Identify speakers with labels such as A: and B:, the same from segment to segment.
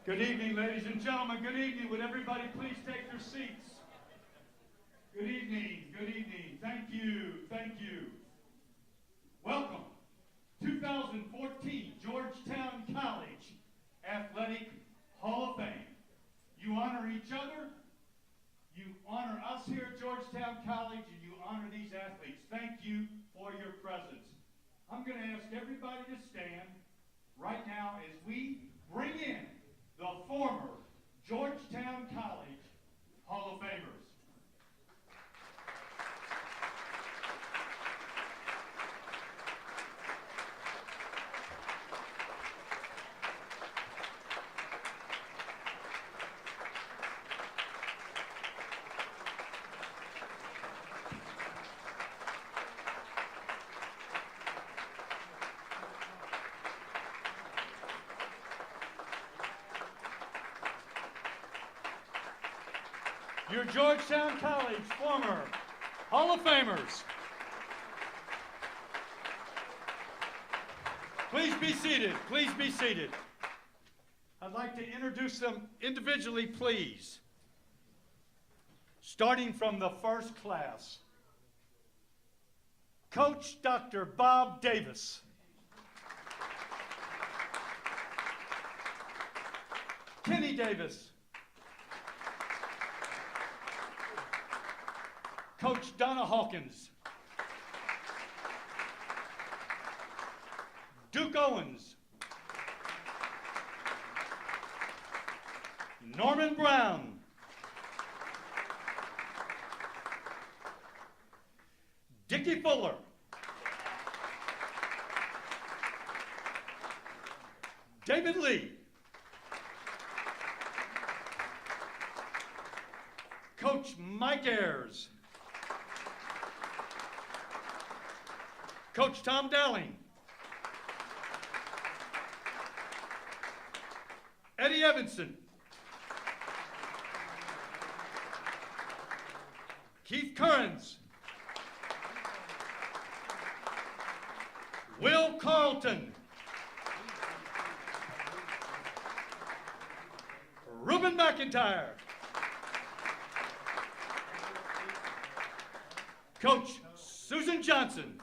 A: Good evening, ladies and gentlemen. Good evening. Would everybody please take their seats? Good evening. Good evening. Thank you. Thank you. Welcome. 2014 Georgetown College Athletic Hall of Fame. You honor each other. You honor us here at Georgetown College, and you honor these athletes. Thank you for your presence. I'm going to ask everybody to stand right now as we bring in the former Georgetown College Hall of Famers. Your Georgetown College former Hall of Famers. Please be seated. Please be seated. I'd like to introduce them individually, please. Starting from the first class. Coach Dr. Bob Davis. Kenny Davis. Coach Donna Hawkins. Duke Owens. Norman Brown. Dickie Fuller. David Lee. Coach Mike Ayers. Coach Tom Dowling. Eddie Evanson. Keith Kearns. Will Carlton. Reuben McIntyre. Coach Susan Johnson.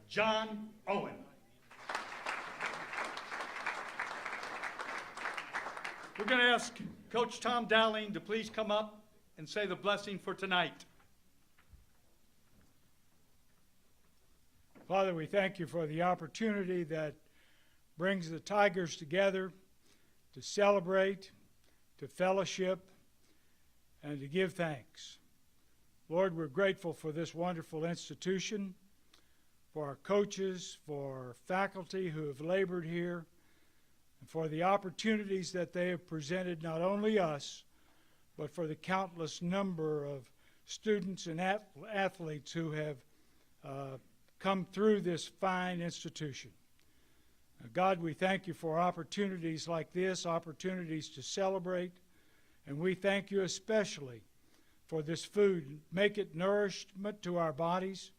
A: John Owen. We're going to ask Coach Tom Dowling to please come up and say the blessing for tonight.
B: Father, we thank you for the opportunity that brings the Tigers together to celebrate, to fellowship, and to give thanks. Lord, we're grateful for this wonderful institution, for our coaches, for faculty who have labored here, and for the opportunities that they have presented not only us, but for the countless number of students and athletes who have come through this fine institution. God, we thank you for opportunities like this, opportunities to celebrate, and we thank you especially for this food. Make it nourishment to our bodies,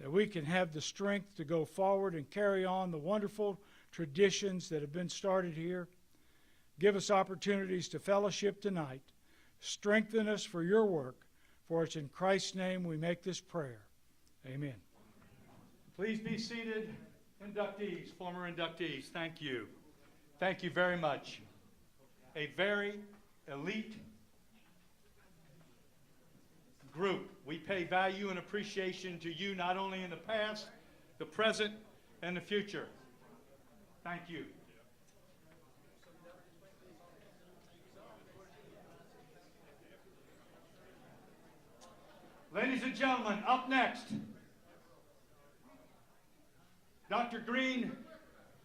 B: that we can have the strength to go forward and carry on the wonderful traditions that have been started here. Give us opportunities to fellowship tonight. Strengthen us for your work, for it's in Christ's name we make this prayer. Amen.
A: Please be seated, inductees, former inductees. Thank you. Thank you very much. A very elite group. We pay value and appreciation to you not only in the past, the present, and the future. Thank you. Ladies and gentlemen, up next, Dr. Green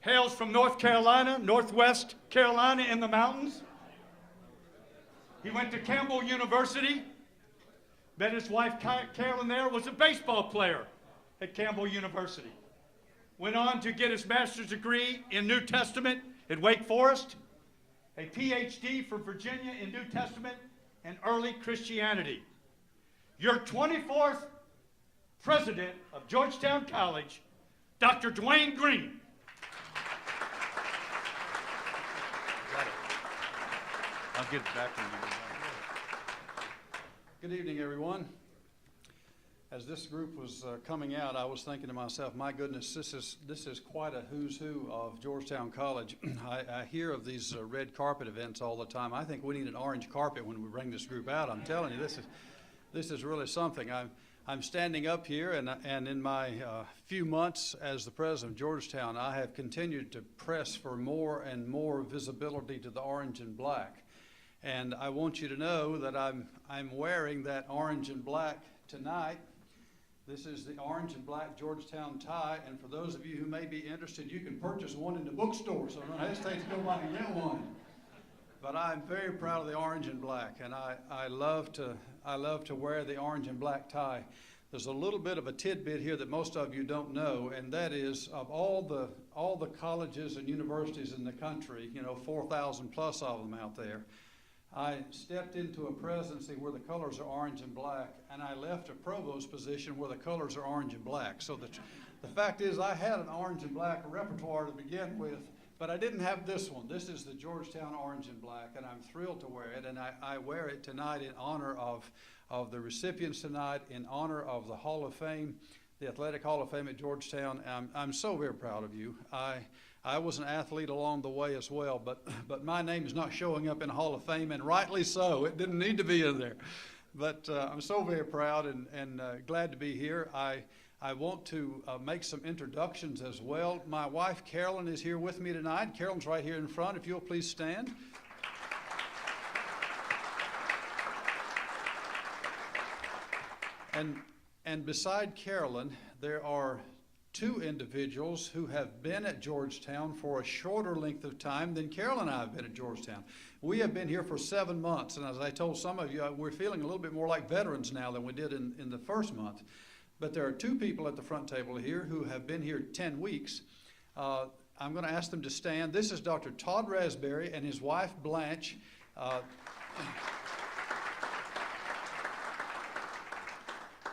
A: hails from North Carolina, Northwest Carolina in the mountains. He went to Campbell University. Met his wife, Carolyn, there, was a baseball player at Campbell University. Went on to get his master's degree in New Testament at Wake Forest, a PhD from Virginia in New Testament and early Christianity. Your 24th president of Georgetown College, Dr. Dwayne Green.
C: I'll get it back when you get back.
D: Good evening, everyone. As this group was coming out, I was thinking to myself, my goodness, this is quite a who's who of Georgetown College. I hear of these red carpet events all the time. I think we need an orange carpet when we bring this group out. I'm telling you, this is really something. I'm standing up here, and in my few months as the president of Georgetown, I have continued to press for more and more visibility to the orange and black. And I want you to know that I'm wearing that orange and black tonight. This is the orange and black Georgetown tie, and for those of you who may be interested, you can purchase one in the bookstore, so don't hesitate to go by and get one. But I'm very proud of the orange and black, and I love to wear the orange and black tie. There's a little bit of a tidbit here that most of you don't know, and that is of all the colleges and universities in the country, 4,000 plus of them out there, I stepped into a presidency where the colors are orange and black, and I left a provost position where the colors are orange and black. So the fact is I had an orange and black repertoire to begin with, but I didn't have this one. This is the Georgetown orange and black, and I'm thrilled to wear it, and I wear it tonight in honor of the recipients tonight, in honor of the Hall of Fame, the Athletic Hall of Fame at Georgetown. I'm so very proud of you. I was an athlete along the way as well, but my name is not showing up in the Hall of Fame, and rightly so. It didn't need to be in there. But I'm so very proud and glad to be here. I want to make some introductions as well. My wife, Carolyn, is here with me tonight. Carolyn's right here in front. If you'll please stand. And beside Carolyn, there are two individuals who have been at Georgetown for a shorter length of time than Carol and I have been at Georgetown. We have been here for 7 months, and as I told some of you, we're feeling a little bit more like veterans now than we did in the first month. But there are two people at the front table here who have been here 10 weeks. I'm going to ask them to stand. This is Dr. Todd Raspberry and his wife, Blanche.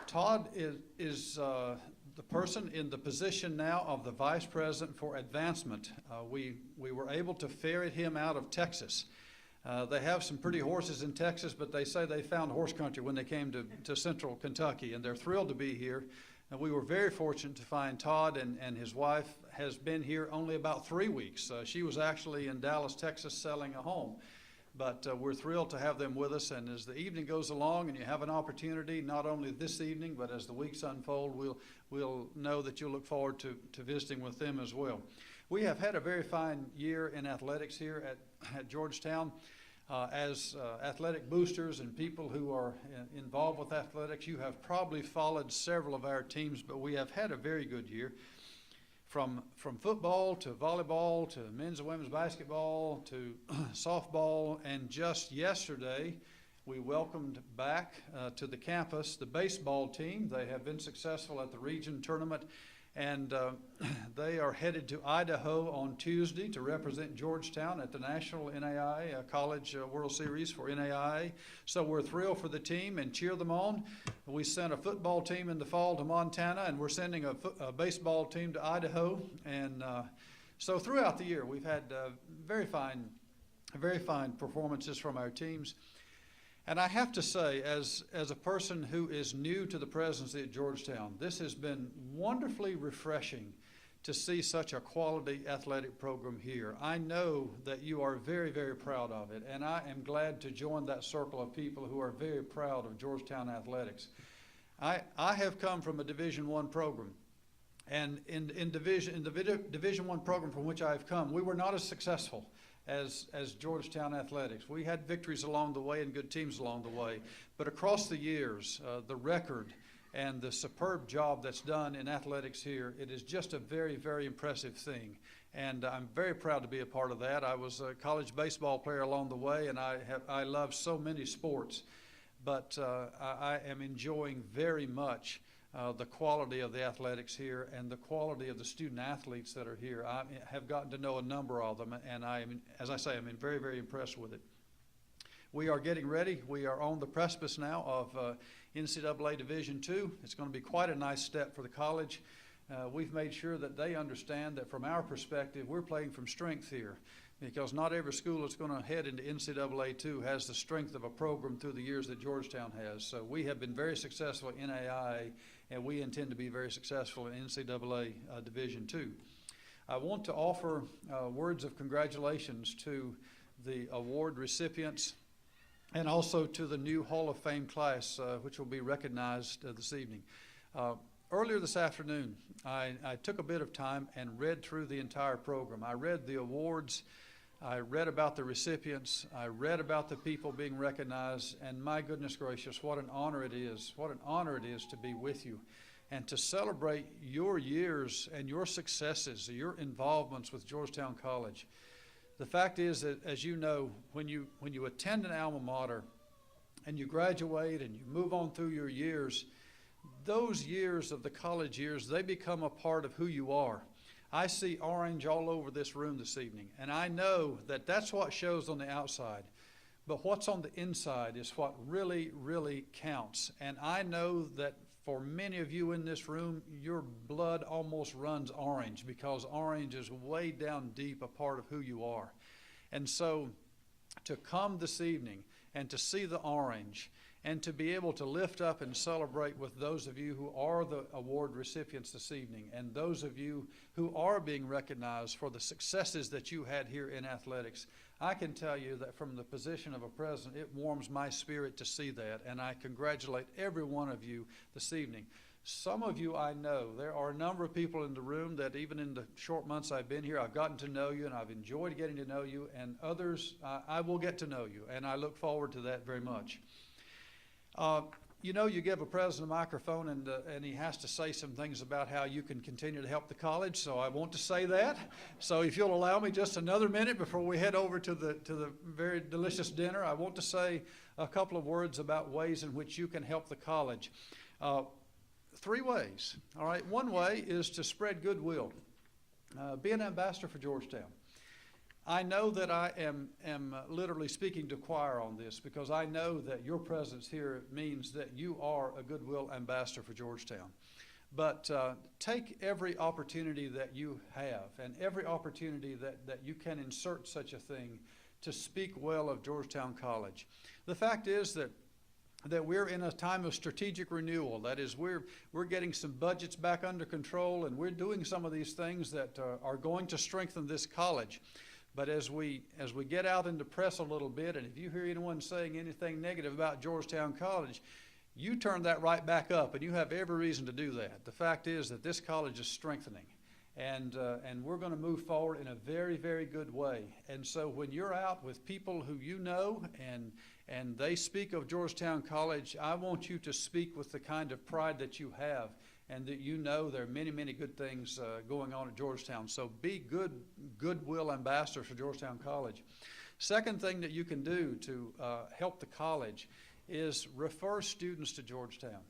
D: Todd is the person in the position now of the Vice President for Advancement. We were able to ferret him out of Texas. They have some pretty horses in Texas, but they say they found horse country when they came to central Kentucky, and they're thrilled to be here. And we were very fortunate to find Todd, and his wife has been here only about 3 weeks. She was actually in Dallas, Texas, selling a home. But we're thrilled to have them with us, and as the evening goes along and you have an opportunity, not only this evening, but as the weeks unfold, we'll know that you'll look forward to visiting with them as well. We have had a very fine year in athletics here at Georgetown. As athletic boosters and people who are involved with athletics, you have probably followed several of our teams, but we have had a very good year. From football to volleyball to men's and women's basketball to softball, and just yesterday we welcomed back to the campus the baseball team. They have been successful at the region tournament, and they are headed to Idaho on Tuesday to represent Georgetown at the National NAIA College World Series for NAIA. So we're thrilled for the team and cheer them on. We sent a football team in the fall to Montana, and we're sending a baseball team to Idaho. And so throughout the year, we've had very fine performances from our teams. And I have to say, as a person who is new to the presidency at Georgetown, this has been wonderfully refreshing to see such a quality athletic program here. I know that you are very, very proud of it, and I am glad to join that circle of people who are very proud of Georgetown athletics. I have come from a Division I program, and in the Division I program from which I have come, we were not as successful as Georgetown athletics. We had victories along the way and good teams along the way, but across the years, the record and the superb job that's done in athletics here, it is just a very, very impressive thing. And I'm very proud to be a part of that. I was a college baseball player along the way, and I love so many sports, but I am enjoying very much the quality of the athletics here and the quality of the student athletes that are here. I have gotten to know a number of them, and as I say, I'm very, very impressed with it. We are getting ready. We are on the precipice now of NCAA Division II. It's going to be quite a nice step for the college. We've made sure that they understand that from our perspective, we're playing from strength here. because not every school that's going to head into NCAA 2 has the strength of a program through the years that Georgetown has. So we have been very successful in NAIA, and we intend to be very successful in NCAA Division 2. I want to offer words of congratulations to the award recipients and also to the new Hall of Fame class, which will be recognized this evening. Earlier this afternoon, I took a bit of time and read through the entire program. I read the awards, I read about the recipients, I read about the people being recognized, and my goodness gracious, what an honor it is. What an honor it is to be with you and to celebrate your years and your successes, your involvements with Georgetown College. The fact is that, as you know, when you attend an alma mater and you graduate and you move on through your years, those years of the college years, they become a part of who you are. I see orange all over this room this evening, and I know that that's what shows on the outside. But what's on the inside is what really, really counts. And I know that for many of you in this room, your blood almost runs orange, because orange is way down deep a part of who you are. And so to come this evening and to see the orange and to be able to lift up and celebrate with those of you who are the award recipients this evening, and those of you who are being recognized for the successes that you had here in athletics, I can tell you that from the position of a president, it warms my spirit to see that, and I congratulate every one of you this evening. Some of you I know. There are a number of people in the room that even in the short months I've been here, I've gotten to know you, and I've enjoyed getting to know you, and others I will get to know you, and I look forward to that very much. You know, you give a president a microphone and he has to say some things about how you can continue to help the college, so I want to say that. So if you'll allow me just another minute before we head over to the very delicious dinner, I want to say a couple of words about ways in which you can help the college. 3 ways, all right? One way is to spread goodwill. Be an ambassador for Georgetown. I know that I am literally speaking to choir on this, because I know that your presence here means that you are a goodwill ambassador for Georgetown. But take every opportunity that you have and every opportunity that you can insert such a thing to speak well of Georgetown College. The fact is that we're in a time of strategic renewal. That is, we're getting some budgets back under control, and we're doing some of these things that are going to strengthen this college. But as we get out in the press a little bit, and if you hear anyone saying anything negative about Georgetown College, you turn that right back up, and you have every reason to do that. The fact is that this college is strengthening, and we're going to move forward in a very, very good way. And so when you're out with people who you know and they speak of Georgetown College, I want you to speak with the kind of pride that you have, and that you know there are many, many good things going on at Georgetown. So be goodwill ambassadors for Georgetown College. Second thing that you can do to help the college is refer students to Georgetown.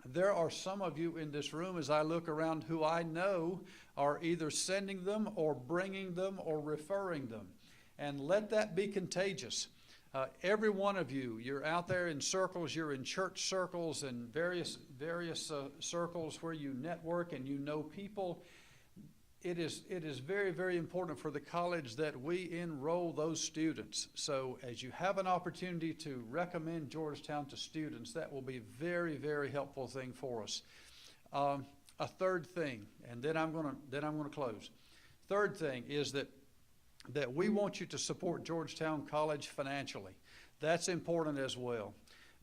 D: There are some of you in this room, as I look around, who I know are either sending them or bringing them or referring them. And let that be contagious. Every one of you, you're out there in circles, you're in church circles and various circles where you network and you know people. It is very, very important for the college that we enroll those students. So as you have an opportunity to recommend Georgetown to students, that will be a very, very helpful thing for us. A third thing, and then I'm going to close. Third thing is that we want you to support Georgetown College financially. That's important as well.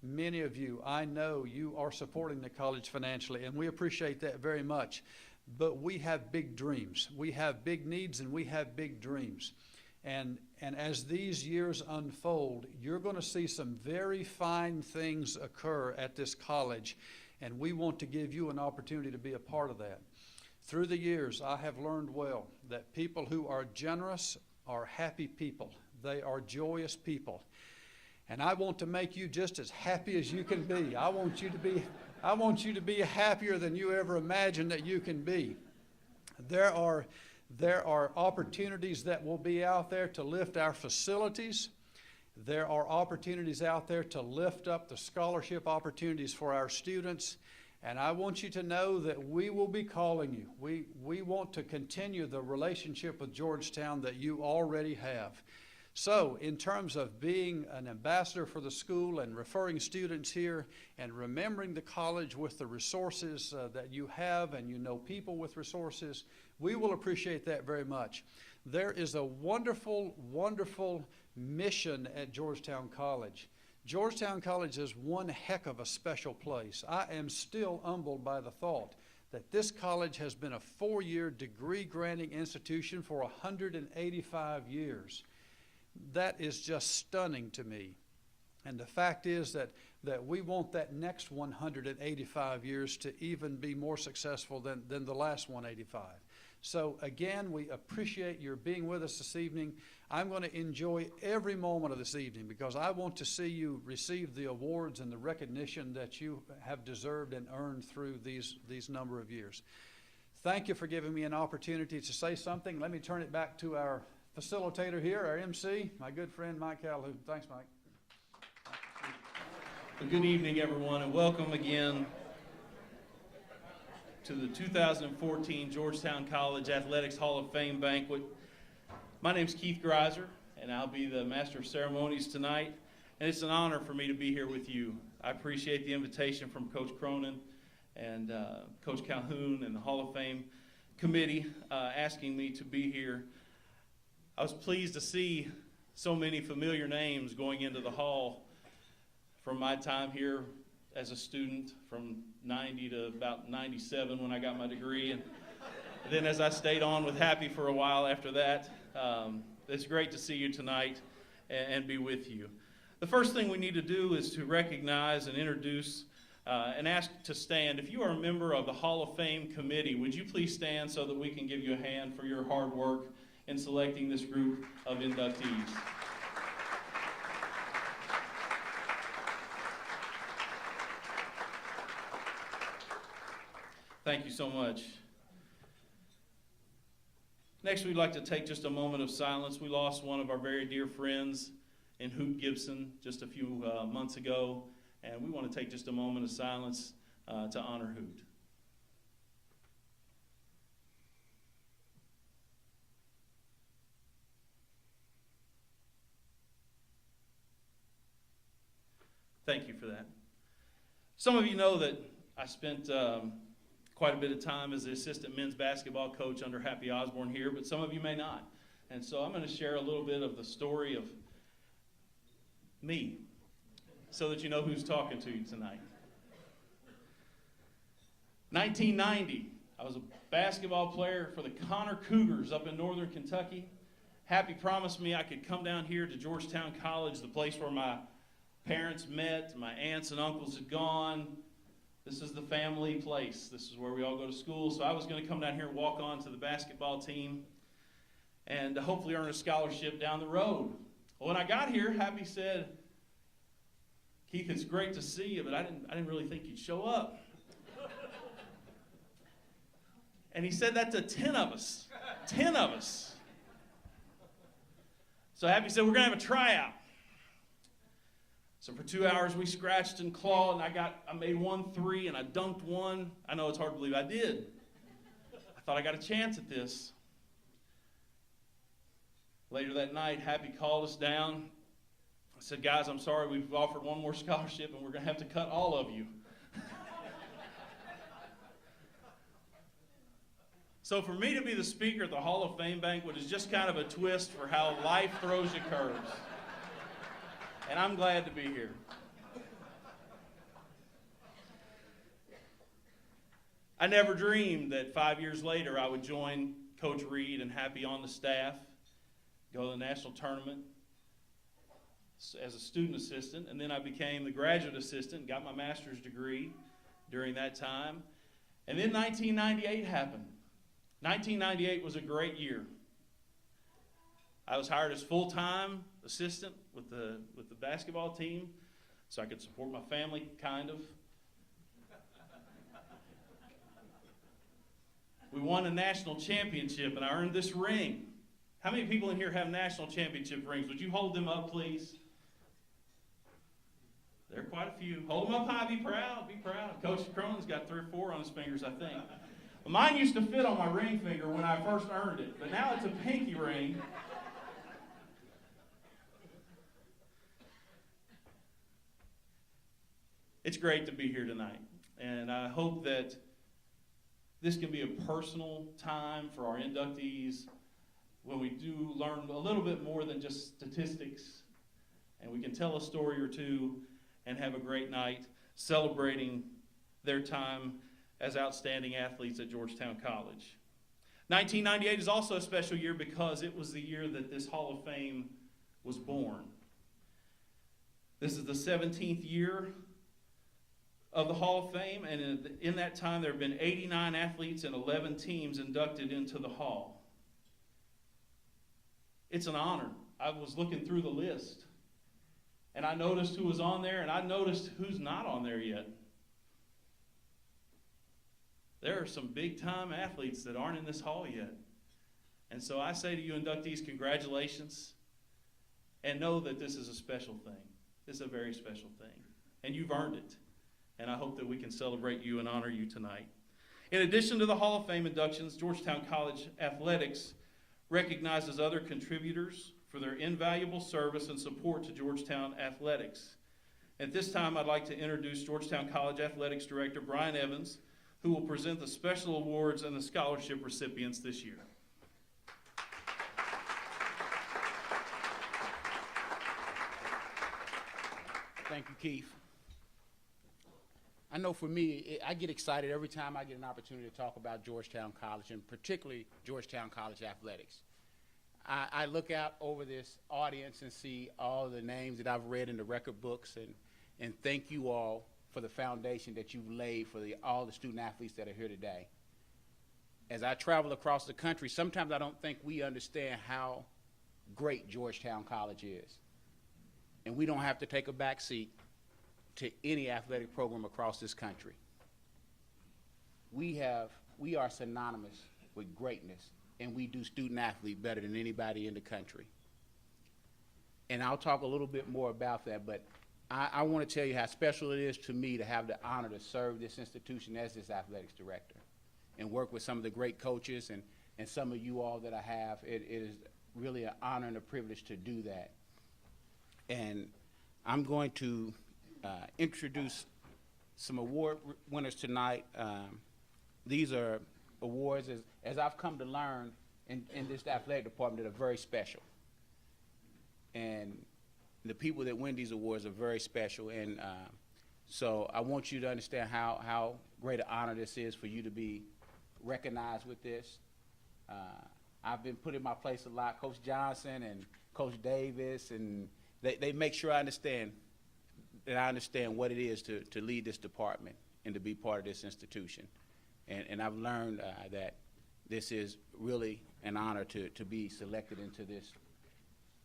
D: Many of you, I know you are supporting the college financially, and we appreciate that very much. But we have big dreams. We have big needs, and we have big dreams. And as these years unfold, you're going to see some very fine things occur at this college, and we want to give you an opportunity to be a part of that. Through the years, I have learned well that people who are generous are happy people. They are joyous people. And I want to make you just as happy as you can be. I want you to be happier than you ever imagined that you can be. There are opportunities that will be out there to lift our facilities. There are opportunities out there to lift up the scholarship opportunities for our students. And I want you to know that we will be calling you. We want to continue the relationship with Georgetown that you already have. So, in terms of being an ambassador for the school and referring students here and remembering the college with the resources that you have, and you know people with resources, we will appreciate that very much. There is a wonderful, wonderful mission at Georgetown College. Georgetown College is one heck of a special place. I am still humbled by the thought that this college has been a 4-year degree-granting institution for 185 years. That is just stunning to me. And the fact is that we want that next 185 years to even be more successful than the last 185. So again, we appreciate your being with us this evening. I'm going to enjoy every moment of this evening because I want to see you receive the awards and the recognition that you have deserved and earned through these number of years. Thank you for giving me an opportunity to say something. Let me turn it back to our facilitator here, our MC, my good friend Mike Calhoun. Thanks, Mike.
C: Well, good evening, everyone, and welcome again to the 2014 Georgetown College Athletics Hall of Fame banquet. My name's Keith Greiser, and I'll be the Master of Ceremonies tonight, and it's an honor for me to be here with you. I appreciate the invitation from Coach Cronin and Coach Calhoun and the Hall of Fame committee asking me to be here. I was pleased to see so many familiar names going into the hall from my time here as a student from 90 to about 97 when I got my degree. And then as I stayed on with Happy for a while after that, it's great to see you tonight and be with you. The first thing we need to do is to recognize and introduce and ask to stand. If you are a member of the Hall of Fame committee, would you please stand so that we can give you a hand for your hard work in selecting this group of inductees. Thank you so much. Next, we'd like to take just a moment of silence. We lost one of our very dear friends in Hoot Gibson just a few months ago, and we want to take just a moment of silence to honor Hoot. Thank you for that. Some of you know that I spent quite a bit of time as the assistant men's basketball coach under Happy Osborne here, but some of you may not. And so I'm going to share a little bit of the story of me so that you know who's talking to you tonight. 1990, I was a basketball player for the Connor Cougars up in northern Kentucky. Happy promised me I could come down here to Georgetown College, the place where my parents met, my aunts and uncles had gone. This is the family place. This is where we all go to school. So I was going to come down here and walk on to the basketball team and hopefully earn a scholarship down the road. Well, when I got here, Happy said, "Keith, it's great to see you, but I didn't really think you'd show up." And he said that to 10 of us. 10 of us. So Happy said, "We're going to have a tryout." So for 2 hours, we scratched and clawed, and I made 1 3, and I dunked 1. I know it's hard to believe I did. I thought I got a chance at this. Later that night, Happy called us down. I said, "Guys, I'm sorry, we've offered 1 more scholarship, and we're going to have to cut all of you." So for me to be the speaker at the Hall of Fame banquet is just kind of a twist for how life throws you curves. And I'm glad to be here. I never dreamed that 5 years later I would join Coach Reed and Happy on the staff, go to the national tournament as a student assistant, and then I became the graduate assistant, got my master's degree during that time. And then 1998 happened. 1998 was a great year. I was hired as full-time assistant with the basketball team so I could support my family, kind of. We won a national championship, and I earned this ring. How many people in here have national championship rings? Would you hold them up, please? There are quite a few. Hold them up high, be proud, be proud. Coach Cronin's got 3 or 4 on his fingers, I think. Well, mine used to fit on my ring finger when I first earned it, but now it's a pinky ring. It's great to be here tonight, and I hope that this can be a personal time for our inductees when we do learn a little bit more than just statistics, and we can tell a story or two and have a great night celebrating their time as outstanding athletes at Georgetown College. 1998 is also a special year because it was the year that this Hall of Fame was born. This is the 17th year of the Hall of Fame, and in that time there have been 89 athletes and 11 teams inducted into the Hall. It's an honor. I was looking through the list, and I noticed who was on there, and I noticed who's not on there yet. There are some big-time athletes that aren't in this hall yet. And so I say to you inductees, congratulations, and know that this is a special thing. This is a very special thing, and you've earned it. And I hope that we can celebrate you and honor you tonight. In addition to the Hall of Fame inductions, Georgetown College Athletics recognizes other contributors for their invaluable service and support to Georgetown Athletics. At this time, I'd like to introduce Georgetown College Athletics Director Brian Evans, who will present the special awards and the scholarship recipients this year.
E: Thank you, Keith. I know for me, I get excited every time I get an opportunity to talk about Georgetown College, and particularly Georgetown College athletics. I look out over this audience and see all the names that I've read in the record books, and thank you all for the foundation that you've laid for all the student athletes that are here today. As I travel across the country, sometimes I don't think we understand how great Georgetown College is. And we don't have to take a back seat to any athletic program across this country. We are synonymous with greatness, and we do student athlete better than anybody in the country. And I'll talk a little bit more about that, but I want to tell you how special it is to me to have the honor to serve this institution as this athletics director and work with some of the great coaches and some of you all that I have. It is really an honor and a privilege to do that. And I'm going to introduce some award winners tonight. These are awards, as I've come to learn in this athletic department, that are very special. And the people that win these awards are very special. And so I want you to understand how great an honor this is for you to be recognized with this. I've been put in my place a lot. Coach Johnson and Coach Davis, and they make sure I understand what it is to lead this department and to be part of this institution. And I've learned that this is really an honor to be selected into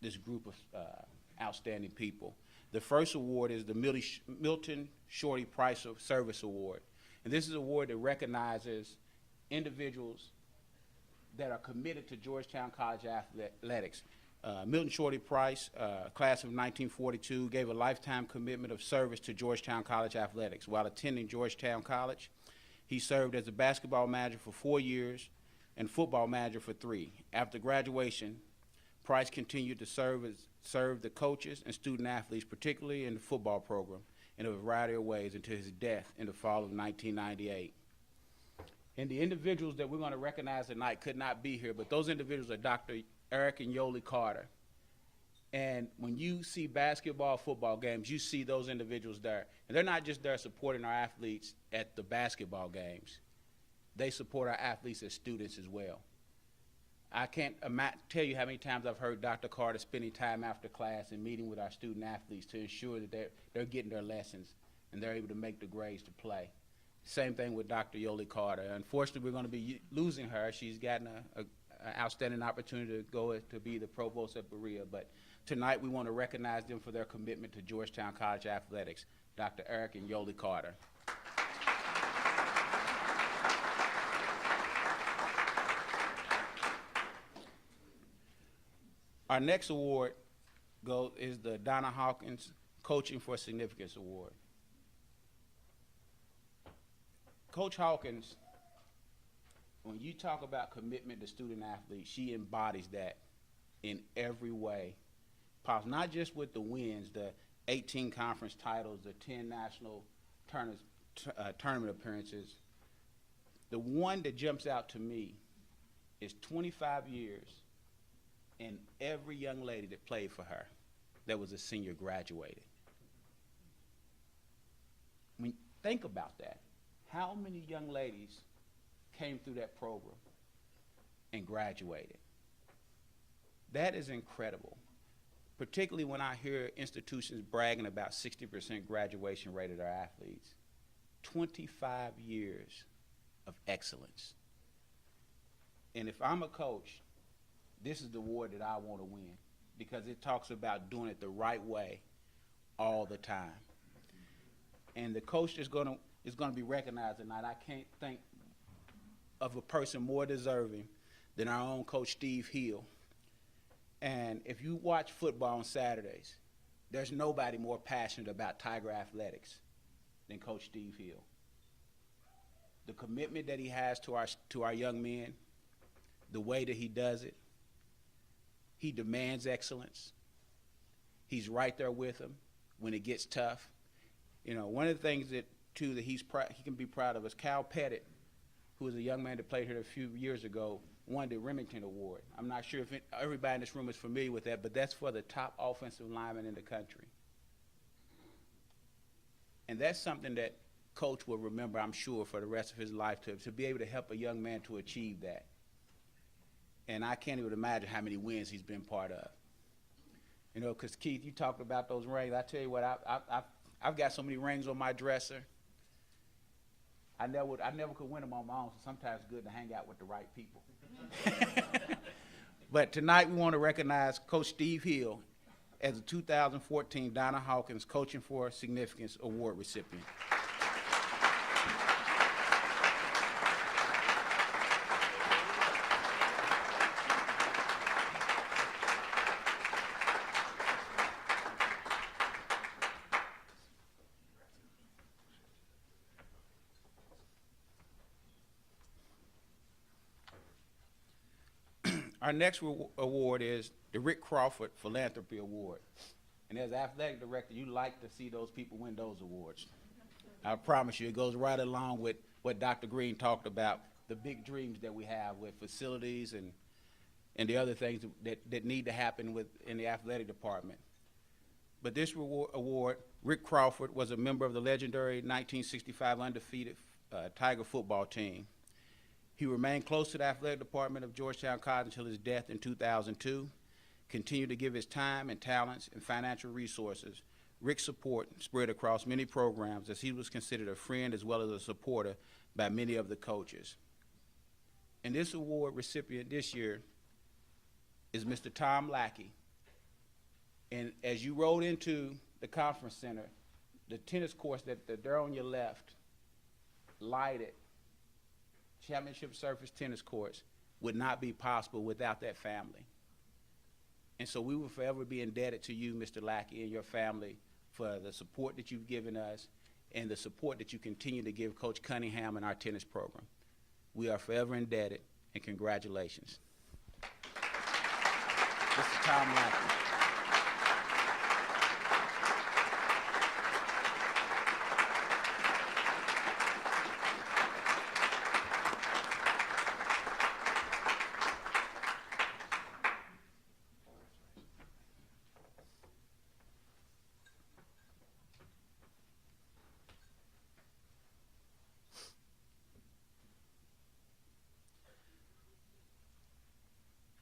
E: this group of outstanding people. The first award is the Milton Shorty Price of Service Award. And this is an award that recognizes individuals that are committed to Georgetown College athletics. Milton Shorty Price, class of 1942, gave a lifetime commitment of service to Georgetown College athletics. While attending Georgetown College, he served as a basketball manager for 4 years and football manager for 3. After graduation, Price continued to serve the coaches and student athletes, particularly in the football program, in a variety of ways until his death in the fall of 1998. And the individuals that we're going to recognize tonight could not be here, but those individuals are Dr. Eric and Yoli Carter. And when you see basketball, football games, you see those individuals there. And they're not just there supporting our athletes at the basketball games. They support our athletes as students as well. I can't tell you how many times I've heard Dr. Carter spending time after class and meeting with our student athletes to ensure that they're getting their lessons and they're able to make the grades to play. Same thing with Dr. Yoli Carter. Unfortunately, we're going to be losing her. She's gotten an outstanding opportunity to go to be the provost at Berea. But tonight we want to recognize them for their commitment to Georgetown College athletics, Dr. Eric and Yoli Carter. Our next award is the Donna Hawkins Coaching for Significance Award. Coach Hawkins, when you talk about commitment to student athletes, she embodies that in every way possible, not just with the wins, the 18 conference titles, the 10 national tournament appearances. The one that jumps out to me is 25 years and every young lady that played for her that was a senior graduated. I mean, think about that. How many young ladies came through that program and graduated? That is incredible, particularly when I hear institutions bragging about 60% graduation rate of their athletes. 25 years of excellence. And if I'm a coach, this is the award that I want to win because it talks about doing it the right way all the time. And the coach is going to be recognized tonight. I can't think of a person more deserving than our own Coach Steve Hill. And if you watch football on Saturdays, there's nobody more passionate about Tiger athletics than Coach Steve Hill. The commitment that he has to our young men, the way that he does it, he demands excellence. He's right there with them when it gets tough. You know, one of the things that he can be proud of is Cal Pettit, who was a young man that played here a few years ago, won the Remington Award. I'm not sure if everybody in this room is familiar with that, but that's for the top offensive lineman in the country. And that's something that Coach will remember, I'm sure, for the rest of his life, to be able to help a young man to achieve that. And I can't even imagine how many wins he's been part of. You know, because Keith, you talked about those rings. I tell you what, I've got so many rings on my dresser. I never could win them on my own, so sometimes it's good to hang out with the right people. But tonight we want to recognize Coach Steve Hill as the 2014 Donna Hawkins Coaching for Significance Award recipient. Our next award is the Rick Crawford Philanthropy Award. And as athletic director, you like to see those people win those awards. I promise you, it goes right along with what Dr. Green talked about, the big dreams that we have with facilities and the other things that need to happen in the athletic department. But this award, Rick Crawford was a member of the legendary 1965 undefeated Tiger football team. He remained close to the athletic department of Georgetown College until his death in 2002, continued to give his time and talents and financial resources. Rick's support spread across many programs as he was considered a friend as well as a supporter by many of the coaches. And this award recipient this year is Mr. Tom Lackey. And as you rode into the conference center, the tennis courts that they're on your left, lighted, championship surface tennis courts, would not be possible without that family. And so we will forever be indebted to you, Mr. Lackey, and your family for the support that you've given us and the support that you continue to give Coach Cunningham and our tennis program. We are forever indebted, and congratulations. Mr. Tom Lackey.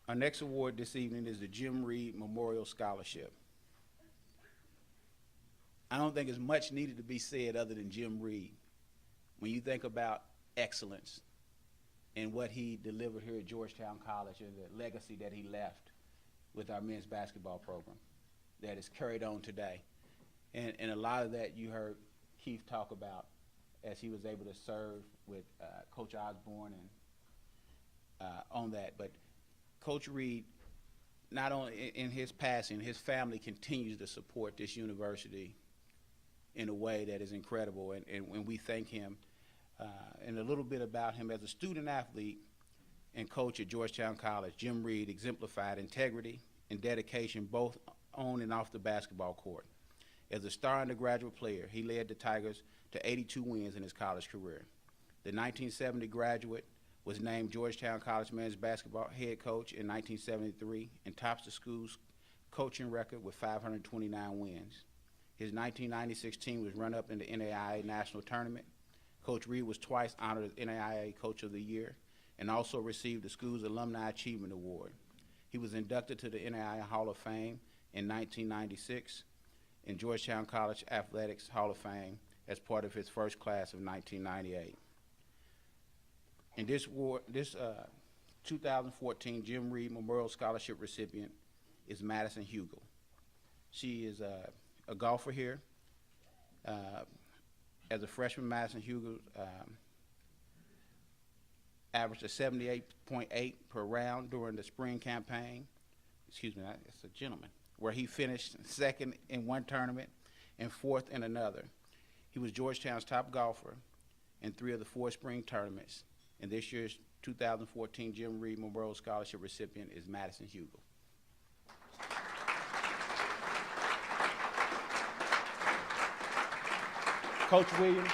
E: Our next award this evening is the Jim Reed Memorial Scholarship. I don't think there's much needed to be said other than Jim Reed. When you think about excellence and what he delivered here at Georgetown College and the legacy that he left with our men's basketball program that is carried on today. And a lot of that you heard Keith talk about as he was able to serve with Coach Osborne and on that. But Coach Reed not only in his passing, his family continues to support this university in a way that is incredible, and we thank him. And a little bit about him: as a student athlete and coach at Georgetown College, Jim Reed exemplified integrity and dedication both on and off the basketball court. As a star undergraduate player, he led the Tigers to 82 wins in his college career. The 1970 graduate was named Georgetown College men's basketball head coach in 1973 and tops the school's coaching record with 529 wins. His 1996 team was run-up in the NAIA National Tournament. Coach Reed was twice honored as NAIA Coach of the Year and also received the school's Alumni Achievement Award. He was inducted to the NAIA Hall of Fame in 1996 and Georgetown College Athletics Hall of Fame as part of his first class of 1998. And this 2014 Jim Reed Memorial Scholarship recipient is Madison Hugel. She is a golfer here. As a freshman, Madison Hugel averaged a 78.8 per round during the spring campaign. Excuse me, that's a gentleman. Where he finished second in one tournament and fourth in another. He was Georgetown's top golfer in 3 of the 4 spring tournaments. And this year's 2014 Jim Reed Memorial Scholarship recipient is Madison Hugel. Coach Williams.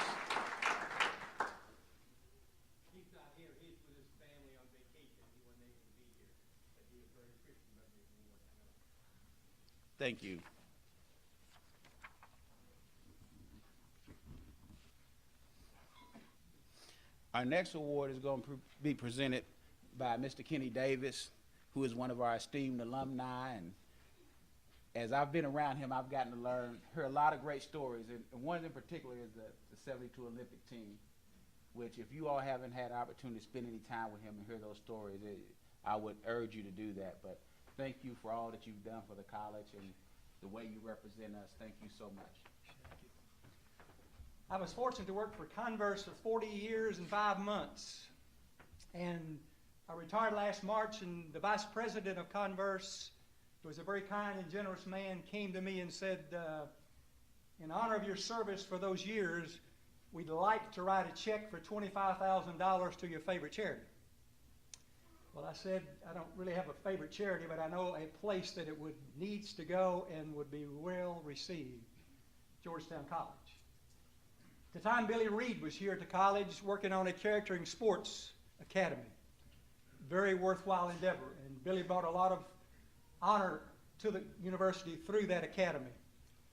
F: He's not here. He's with his family on vacation. He wasn't able to be here, but he was very appreciative of his award.
E: Thank you. Our next award is going to be presented by Mr. Kenny Davis, who is one of our esteemed alumni. And as I've been around him, I've gotten to hear a lot of great stories. And one in particular is the 72 Olympic team, which if you all haven't had the opportunity to spend any time with him and hear those stories, I would urge you to do that. But thank you for all that you've done for the college and the way you represent us. Thank you so much.
F: I was fortunate to work for Converse for 40 years and 5 months. And I retired last March, and the vice president of Converse, who was a very kind and generous man, came to me and said, in honor of your service for those years, we'd like to write a check for $25,000 to your favorite charity. Well, I said, I don't really have a favorite charity, but I know a place that it needs to go and would be well received, Georgetown College. At the time, Billy Reed was here at the college working on a character in sports academy. Very worthwhile endeavor, and Billy brought a lot of honor to the university through that academy.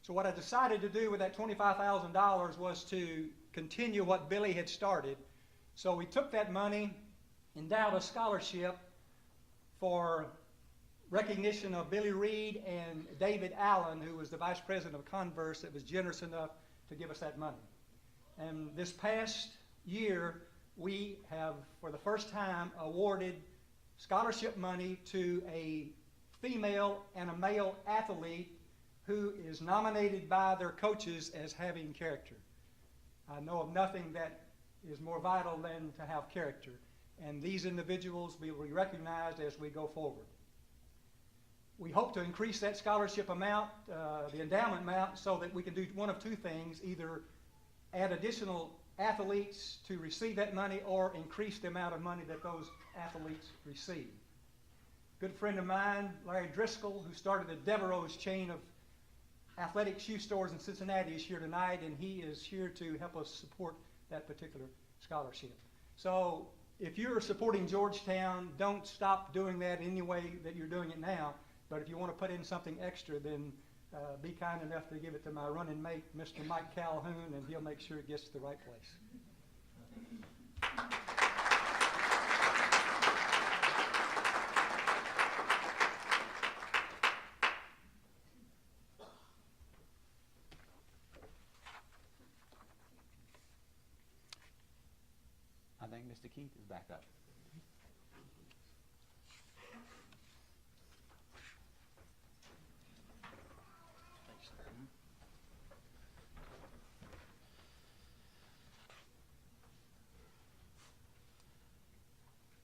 F: So what I decided to do with that $25,000 was to continue what Billy had started. So we took that money, endowed a scholarship for recognition of Billy Reed and David Allen, who was the vice president of Converse, that was generous enough to give us that money. And this past year, we have, for the first time, awarded scholarship money to a female and a male athlete who is nominated by their coaches as having character. I know of nothing that is more vital than to have character. And these individuals will be recognized as we go forward. We hope to increase that scholarship amount, the endowment amount, so that we can do one of 2 things: either add additional athletes to receive that money or increase the amount of money that those athletes receive. A good friend of mine, Larry Driscoll, who started the Devereaux's chain of athletic shoe stores in Cincinnati, is here tonight, and he is here to help us support that particular scholarship. So if you're supporting Georgetown, don't stop doing that any way that you're doing it now. But if you want to put in something extra, then be kind enough to give it to my running mate, Mr. Mike Calhoun, and he'll make sure it gets to the right place.
E: I think Mr. Keith is back up.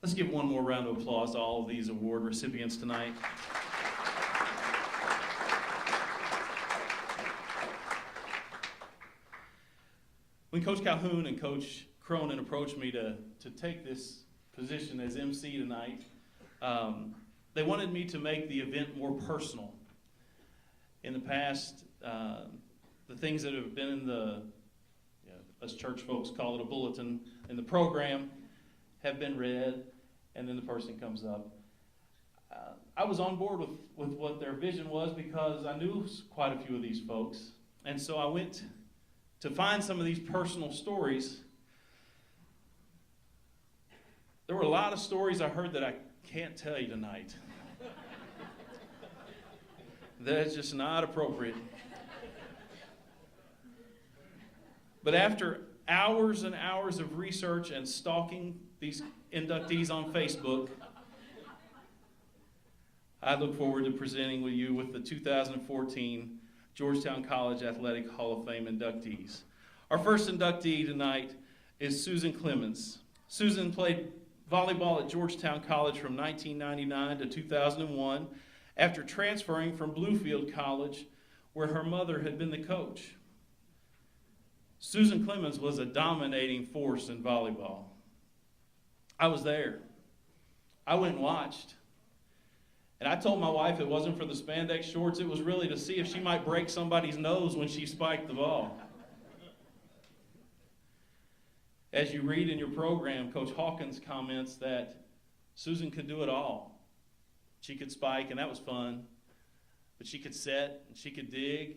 C: Let's give one more round of applause to all of these award recipients tonight. When Coach Calhoun and Coach Cronin approached me to take this position as MC tonight, they wanted me to make the event more personal. In the past, the things that have been in the, us church folks call it a bulletin, in the program have been read, and then the person comes up. I was on board with what their vision was because I knew quite a few of these folks. And so I went to find some of these personal stories. There were a lot of stories I heard that I can't tell you tonight. That's just not appropriate. But after hours and hours of research and stalking these inductees on Facebook, I look forward to presenting with you with the 2014 Georgetown College Athletic Hall of Fame inductees. Our first inductee tonight is Susan Clemens. Susan played volleyball at Georgetown College from 1999 to 2001 after transferring from Bluefield College, where her mother had been the coach. Susan Clemens was a dominating force in volleyball. I was there. I went and watched. And I told my wife it wasn't for the spandex shorts, it was really to see if she might break somebody's nose when she spiked the ball. As you read in your program, Coach Hawkins comments that Susan could do it all. She could spike, and that was fun. But she could set, and she could dig,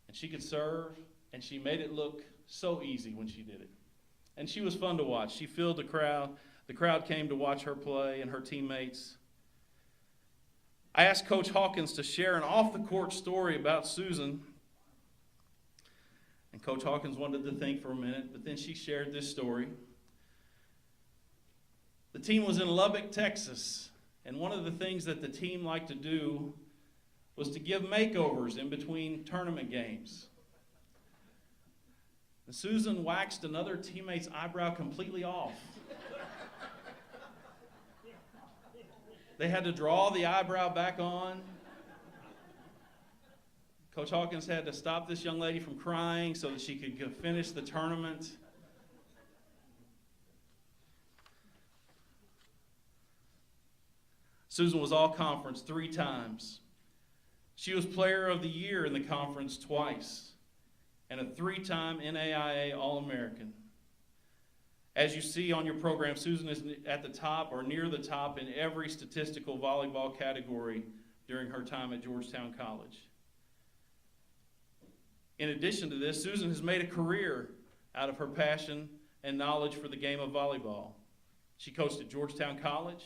C: and she could serve, and she made it look so easy when she did it. And she was fun to watch. She filled the crowd. The crowd came to watch her play and her teammates. I asked Coach Hawkins to share an off-the-court story about Susan. And Coach Hawkins wanted to think for a minute, but then she shared this story. The team was in Lubbock, Texas, and one of the things that the team liked to do was to give makeovers in between tournament games. And Susan waxed another teammate's eyebrow completely off. They had to draw the eyebrow back on. Coach Hawkins had to stop this young lady from crying so that she could finish the tournament. Susan was all conference 3 times. She was player of the year in the conference twice, and a 3-time NAIA All-American. As you see on your program, Susan is at the top or near the top in every statistical volleyball category during her time at Georgetown College. In addition to this, Susan has made a career out of her passion and knowledge for the game of volleyball. She coached at Georgetown College,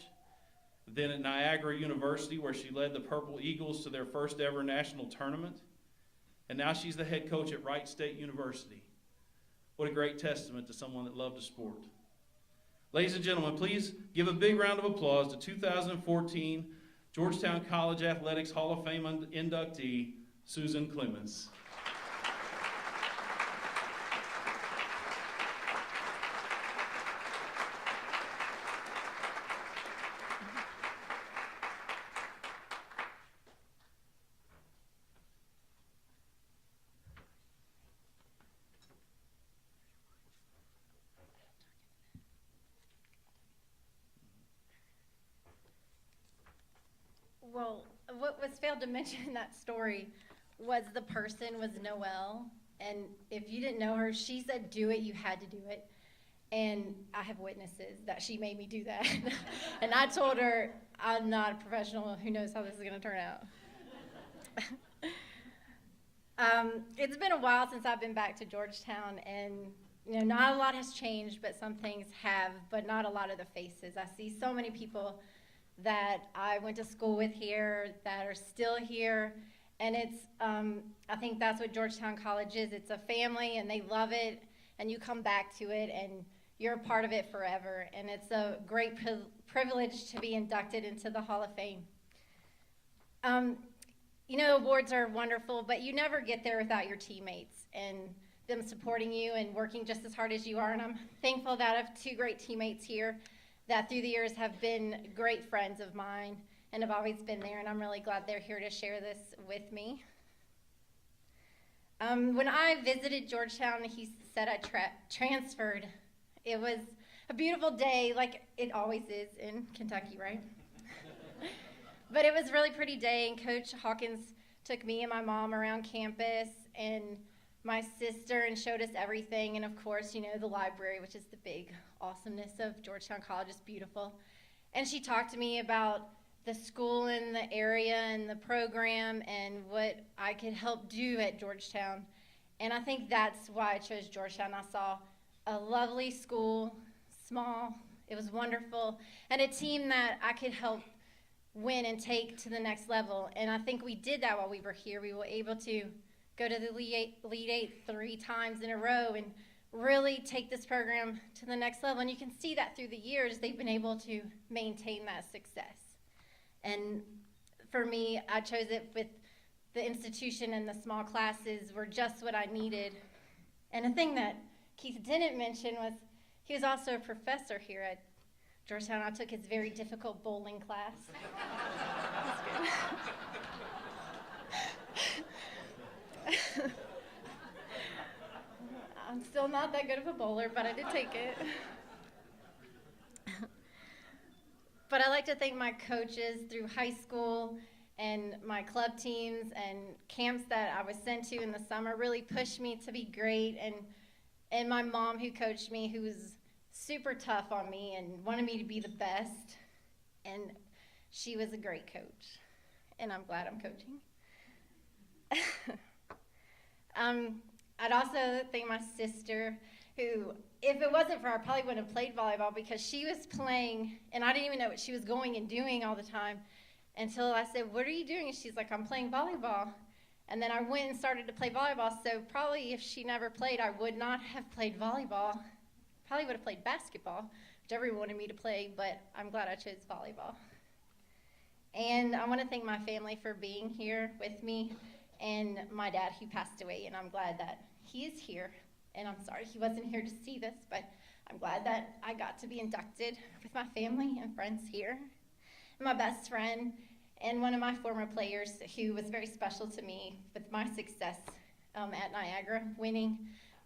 C: then at Niagara University, where she led the Purple Eagles to their first ever national tournament, and now she's the head coach at Wright State University. What a great testament to someone that loved a sport. Ladies and gentlemen, please give a big round of applause to 2014 Georgetown College Athletics Hall of Fame inductee, Susan Clemens.
G: Well, what was failed to mention in that story was the person was Noelle. And if you didn't know her, she said, do it, you had to do it. And I have witnesses that she made me do that. And I told her, I'm not a professional, who knows how this is gonna turn out. It's been a while since I've been back to Georgetown, and not a lot has changed, but some things have, but not a lot of the faces. I see so many people that I went to school with here that are still here, and it's, I think that's what Georgetown College is. It's a family, and they love it, and you come back to it, and you're a part of it forever, and it's a great privilege to be inducted into the Hall of Fame. Awards are wonderful, but you never get there without your teammates and them supporting you and working just as hard as you are, and I'm thankful that I have 2 great teammates here that through the years have been great friends of mine and have always been there, and I'm really glad they're here to share this with me. When I visited Georgetown, he said I transferred. It was a beautiful day, like it always is in Kentucky, right? But it was a really pretty day, and Coach Hawkins took me and my mom around campus and my sister and showed us everything. And of course, you know, the library, which is the big awesomeness of Georgetown College, is beautiful. And she talked to me about the school and the area and the program and what I could help do at Georgetown. And I think that's why I chose Georgetown. I saw a lovely school, small, it was wonderful, and a team that I could help win and take to the next level. And I think we did that while we were here. We were able to go to the Elite Eight 3 times in a row and really take this program to the next level. And you can see that through the years, they've been able to maintain that success. And for me, I chose it with the institution, and the small classes were just what I needed. And a thing that Keith didn't mention was he was also a professor here at Georgetown. I took his very difficult bowling class. I'm still not that good of a bowler, but I did take it. But I like to thank my coaches through high school and my club teams and camps that I was sent to in the summer really pushed me to be great. And my mom, who coached me, who was super tough on me and wanted me to be the best. And she was a great coach. And I'm glad I'm coaching. I'd also thank my sister, who, if it wasn't for her, I probably wouldn't have played volleyball, because she was playing, and I didn't even know what she was going and doing all the time until I said, "What are you doing?" And she's like, "I'm playing volleyball." And then I went and started to play volleyball, so probably if she never played, I would not have played volleyball. Probably would have played basketball, which everyone wanted me to play, but I'm glad I chose volleyball. And I want to thank my family for being here with me, and my dad, who passed away, and I'm glad that he is here. And I'm sorry he wasn't here to see this, but I'm glad that I got to be inducted with my family and friends here. And my best friend and one of my former players, who was very special to me with my success at Niagara, winning,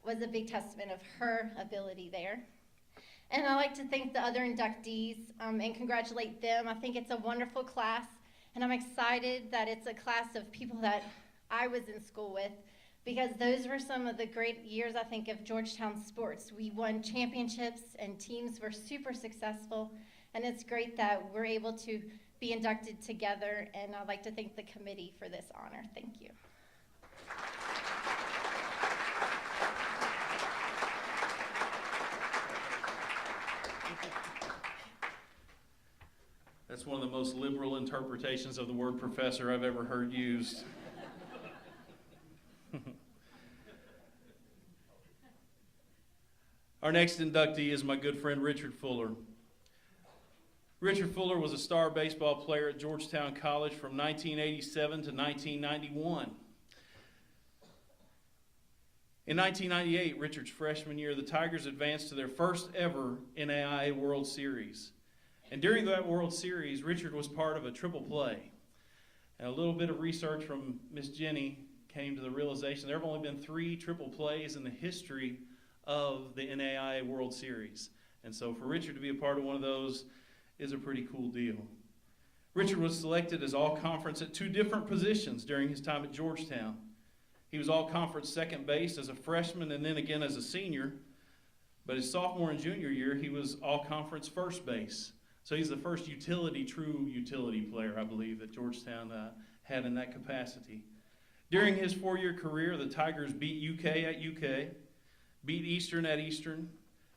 G: was a big testament of her ability there. And I like to thank the other inductees and congratulate them. I think it's a wonderful class, and I'm excited that it's a class of people that I was in school with, because those were some of the great years, I think, of Georgetown sports. We won championships, and teams were super successful, and it's great that we're able to be inducted together, and I'd like to thank the committee for this honor. Thank you.
C: That's one of the most liberal interpretations of the word professor I've ever heard used. Our next inductee is my good friend Richard Fuller. Richard Fuller was a star baseball player at Georgetown College from 1987 to 1991. In 1998, Richard's freshman year, the Tigers advanced to their first ever NAIA World Series. And during that World Series, Richard was part of a triple play. And a little bit of research from Miss Jenny came to the realization there have only been 3 triple plays in the history of the NAIA World Series. And so for Richard to be a part of one of those is a pretty cool deal. Richard was selected as all-conference at 2 different positions during his time at Georgetown. He was all-conference second base as a freshman and then again as a senior. But his sophomore and junior year, he was all-conference first base. So he's the first true utility player, I believe, that Georgetown had in that capacity. During his 4-year career, the Tigers beat UK at UK, beat Eastern at Eastern,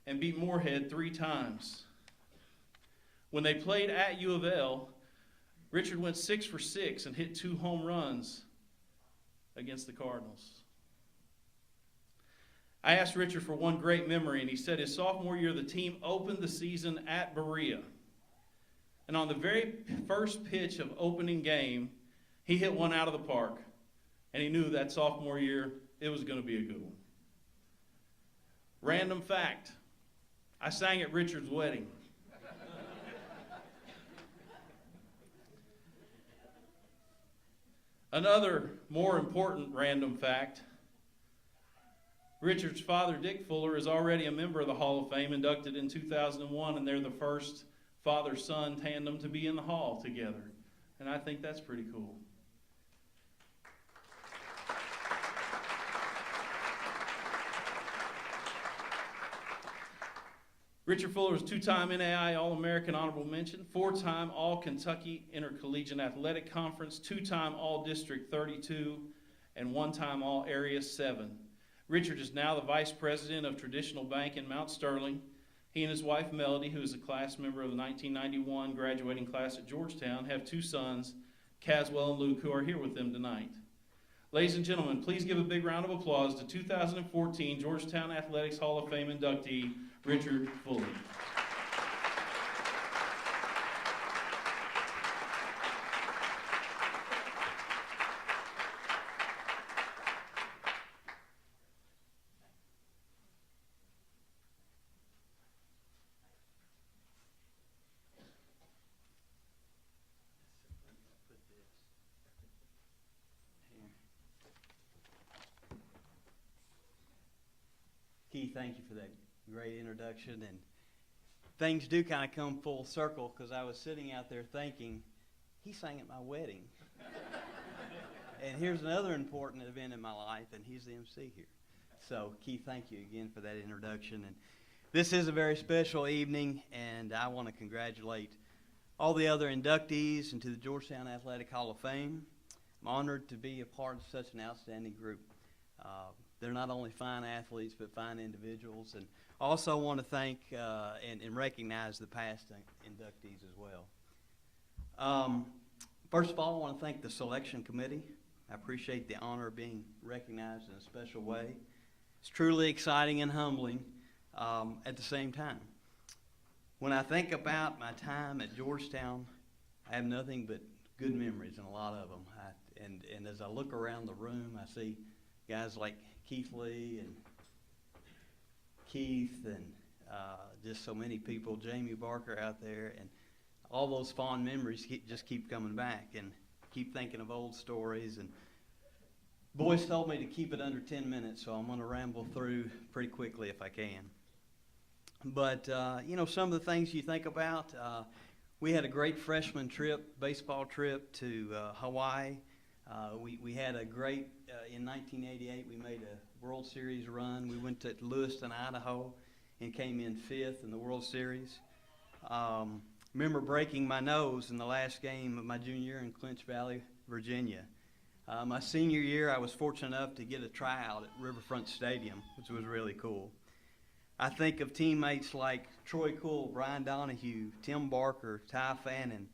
C: and beat Moorhead 3 times. When they played at U of L, Richard went 6 for 6 and hit 2 home runs against the Cardinals. I asked Richard for one great memory, and he said his sophomore year, the team opened the season at Berea. And on the very first pitch of opening game, he hit one out of the park. And he knew that sophomore year, it was going to be a good one. Random fact, I sang at Richard's wedding. Another more important random fact Richard's father, Dick Fuller, is already a member of the Hall of Fame, inducted in 2001, and they're the first father-son tandem to be in the Hall together. And I think that's pretty cool. Richard Fuller was two-time NAI All-American Honorable Mention, four-time All-Kentucky Intercollegiate Athletic Conference, two-time All-District 32, and one-time All-Area 7. Richard is now the Vice President of Traditional Bank in Mount Sterling. He and his wife, Melody, who is a class member of the 1991 graduating class at Georgetown, have two sons, Caswell and Luke, who are here with them tonight. Ladies and gentlemen, please give a big round of applause to 2014 Georgetown Athletics Hall of Fame inductee, Richard Fuller.
H: Keith, thank you for that great introduction. And things do kind of come full circle, because I was sitting out there thinking, he sang at my wedding. And here's another important event in my life, and he's the MC here. So, Keith, thank you again for that introduction. And this is a very special evening, and I want to congratulate all the other inductees into the Georgetown Athletic Hall of Fame. I'm honored to be a part of such an outstanding group. They're not only fine athletes, but fine individuals. And also want to thank and recognize the past inductees as well. First of all, I want to thank the selection committee. I appreciate the honor of being recognized in a special way. It's truly exciting and humbling at the same time. When I think about my time at Georgetown, I have nothing but good memories, and a lot of them. And as I look around the room, I see guys like Keith Lee and Keith and just so many people, Jamie Barker out there, and all those fond memories just keep coming back, and keep thinking of old stories. And boys told me to keep it under 10 minutes, so I'm going to ramble through pretty quickly if I can. But, you know, some of the things you think about, we had a great freshman trip, baseball trip to Hawaii. We had a great, in 1988, we made a World Series run. We went to Lewiston, Idaho, and came in 5th in the World Series. Remember breaking my nose in the last game of my junior year in Clinch Valley, Virginia. My senior year, I was fortunate enough to get a tryout at Riverfront Stadium, which was really cool. I think of teammates like Troy Cool, Brian Donahue, Tim Barker, Ty Fannin,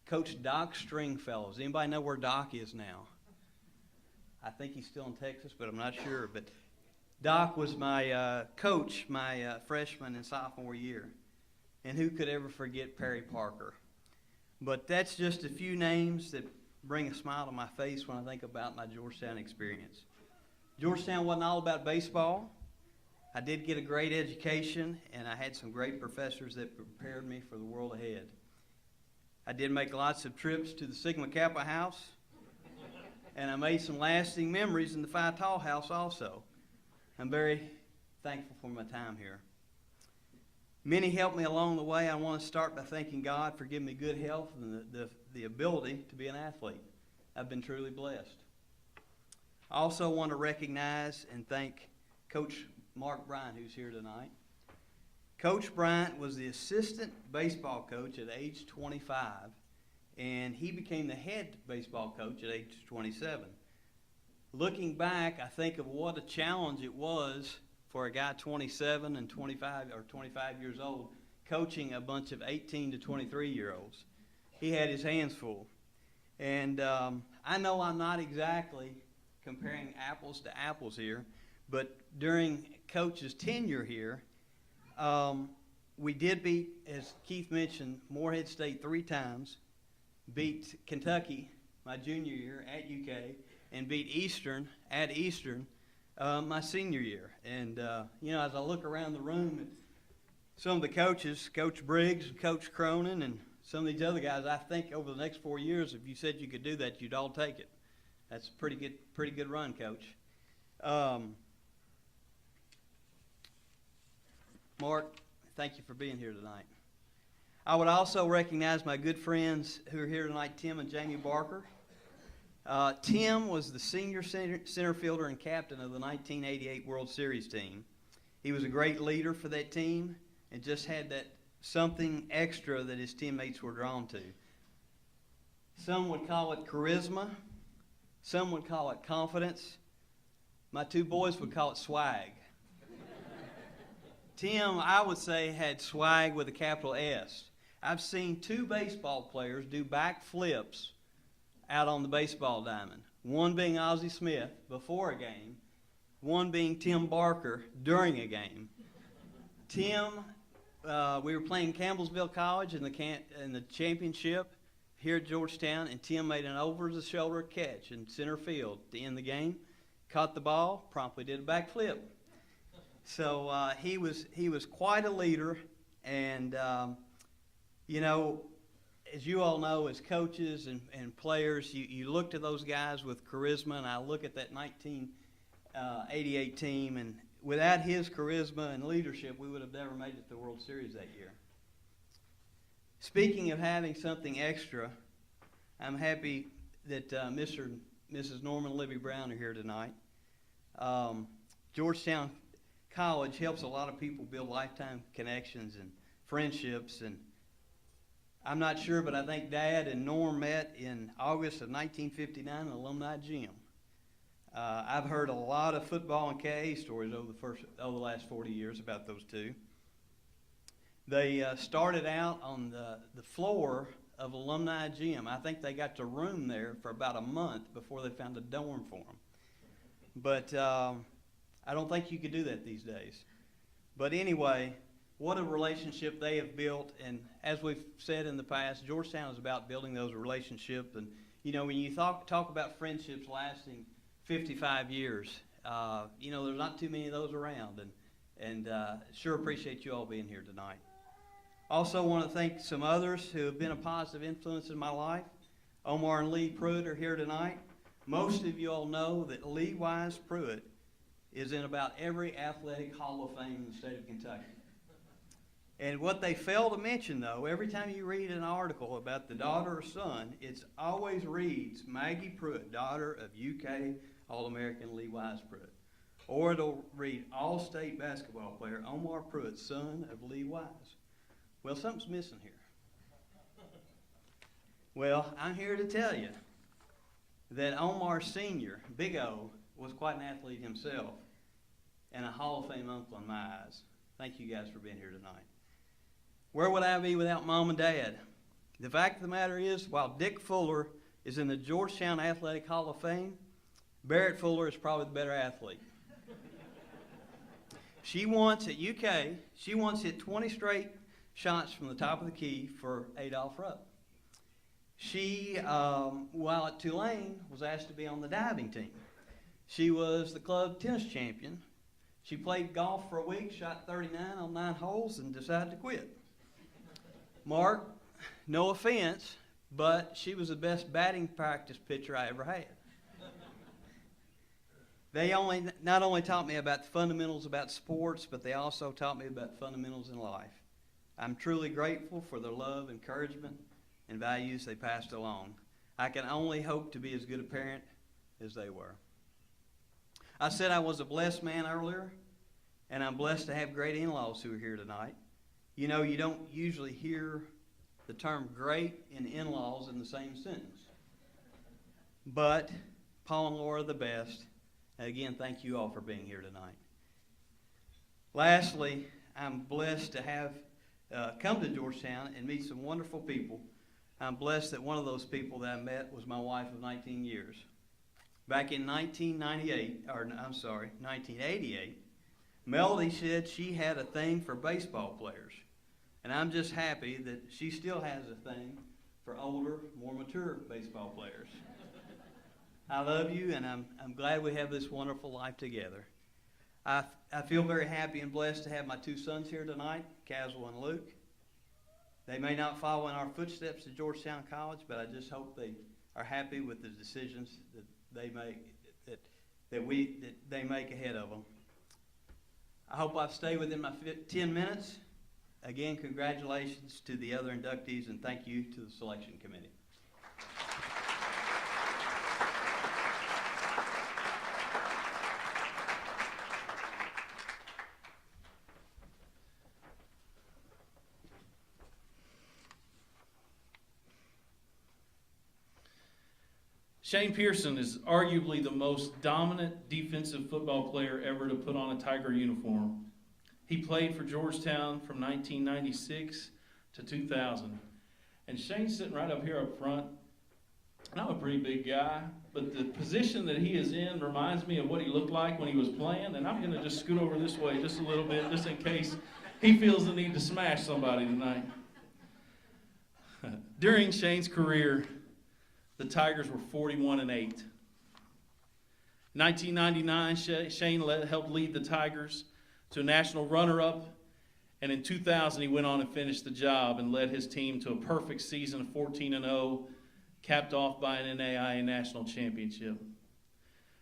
H: Coach Doc Stringfellow. Does anybody know where Doc is now? I think he's still in Texas, but I'm not sure. But Doc was my coach my freshman and sophomore year. And who could ever forget Perry Parker? But that's just a few names that bring a smile to my face when I think about my Georgetown experience. Georgetown wasn't all about baseball. I did get a great education, and I had some great professors that prepared me for the world ahead. I did make lots of trips to the Sigma Kappa house, and I made some lasting memories in the Phi Tau house also. I'm very thankful for my time here. Many helped me along the way. I want to start by thanking God for giving me good health and the ability to be an athlete. I've been truly blessed. I also want to recognize and thank Coach Mark Bryant, who's here tonight. Coach Bryant was the assistant baseball coach at age 25, and he became the head baseball coach at age 27. Looking back, I think of what a challenge it was for a guy 27 and 25 years old coaching a bunch of 18 to 23-year-olds. He had his hands full. And I know I'm not exactly comparing apples to apples here, but during Coach's tenure here, we did beat, as Keith mentioned, Morehead State 3 times, beat Kentucky my junior year at UK, and beat Eastern at Eastern my senior year. And, you know, as I look around the room at some of the coaches, Coach Briggs and Coach Cronin and some of these other guys, I think over the next 4 years, if you said you could do that, you'd all take it. That's a pretty good run, Coach. Mark, thank you for being here tonight. I would also recognize my good friends who are here tonight, Tim and Jamie Barker. Tim was the senior center fielder and captain of the 1988 World Series team. He was a great leader for that team and just had that something extra that his teammates were drawn to. Some would call it charisma. Some would call it confidence. My two boys would call it swag. Tim, I would say, had swag with a capital S. I've seen two baseball players do backflips out on the baseball diamond. One being Ozzie Smith before a game, one being Tim Barker during a game. Tim, we were playing Campbellsville College in the championship here at Georgetown, and Tim made an over-the-shoulder catch in center field to end the game. Caught the ball, promptly did a backflip. So he was quite a leader, and you know, as you all know, as coaches and players, you look to those guys with charisma, and I look at that 1988 team, and without his charisma and leadership, we would have never made it to the World Series that year. Speaking of having something extra, I'm happy that Mr. and Mrs. Norman and Libby Brown are here tonight. Georgetown College helps a lot of people build lifetime connections and friendships, and I'm not sure, but I think Dad and Norm met in August of 1959 in the alumni gym. I've heard a lot of football and KA stories over the last 40 years about those two. They started out on the floor of alumni gym. I think they got to room there for about a month before they found a dorm for them. But I don't think you could do that these days. But anyway, what a relationship they have built. And as we've said in the past, Georgetown is about building those relationships. And, you know, when you talk about friendships lasting 55 years, you know, there's not too many of those around. And sure appreciate you all being here tonight. Also want to thank some others who have been a positive influence in my life. Omar and Lee Pruitt are here tonight. Most of you all know that Lee Wise Pruitt is in about every athletic hall of fame in the state of Kentucky. And what they fail to mention, though, every time you read an article about the daughter or son, it always reads Maggie Pruitt, daughter of UK All-American Lee Wise Pruitt. Or it'll read All-State basketball player Omar Pruitt, son of Lee Wise. Well, something's missing here. Well, I'm here to tell you that Omar Sr., Big O, was quite an athlete himself and a Hall of Fame uncle in my eyes. Thank you guys for being here tonight. Where would I be without Mom and Dad? The fact of the matter is, while Dick Fuller is in the Georgetown Athletic Hall of Fame, Barrett Fuller is probably the better athlete. She once at UK, hit 20 straight shots from the top of the key for Adolph Rupp. She, while at Tulane, was asked to be on the diving team. She was the club tennis champion. She played golf for a week, shot 39 on 9 holes, and decided to quit. Mark, no offense, but she was the best batting practice pitcher I ever had. They not only taught me about the fundamentals about sports, but they also taught me about fundamentals in life. I'm truly grateful for their love, encouragement, and values they passed along. I can only hope to be as good a parent as they were. I said I was a blessed man earlier, and I'm blessed to have great in-laws who are here tonight. You know, you don't usually hear the term great and in-laws in the same sentence. But Paul and Laura are the best. And again, thank you all for being here tonight. Lastly, I'm blessed to have come to Georgetown and meet some wonderful people. I'm blessed that one of those people that I met was my wife of 19 years. Back in 1988, Melody said she had a thing for baseball players. And I'm just happy that she still has a thing for older, more mature baseball players. I love you, and I'm glad we have this wonderful life together. I feel very happy and blessed to have my two sons here tonight, Caswell and Luke. They may not follow in our footsteps at Georgetown College, but I just hope they are happy with the decisions that they make, that they make ahead of them. I hope I stay within my 10 minutes. Again, congratulations to the other inductees, and thank you to the selection committee.
C: Shane Pearson is arguably the most dominant defensive football player ever to put on a Tiger uniform. He played for Georgetown from 1996 to 2000. And Shane's sitting right up here up front. And I'm a pretty big guy, but the position that he is in reminds me of what he looked like when he was playing. And I'm going to just scoot over this way just a little bit, just in case he feels the need to smash somebody tonight. During Shane's career, the Tigers were 41-8. 1999, Shane helped lead the Tigers to a national runner-up, and in 2000 he went on and finished the job and led his team to a perfect season of 14-0, capped off by an NAIA national championship.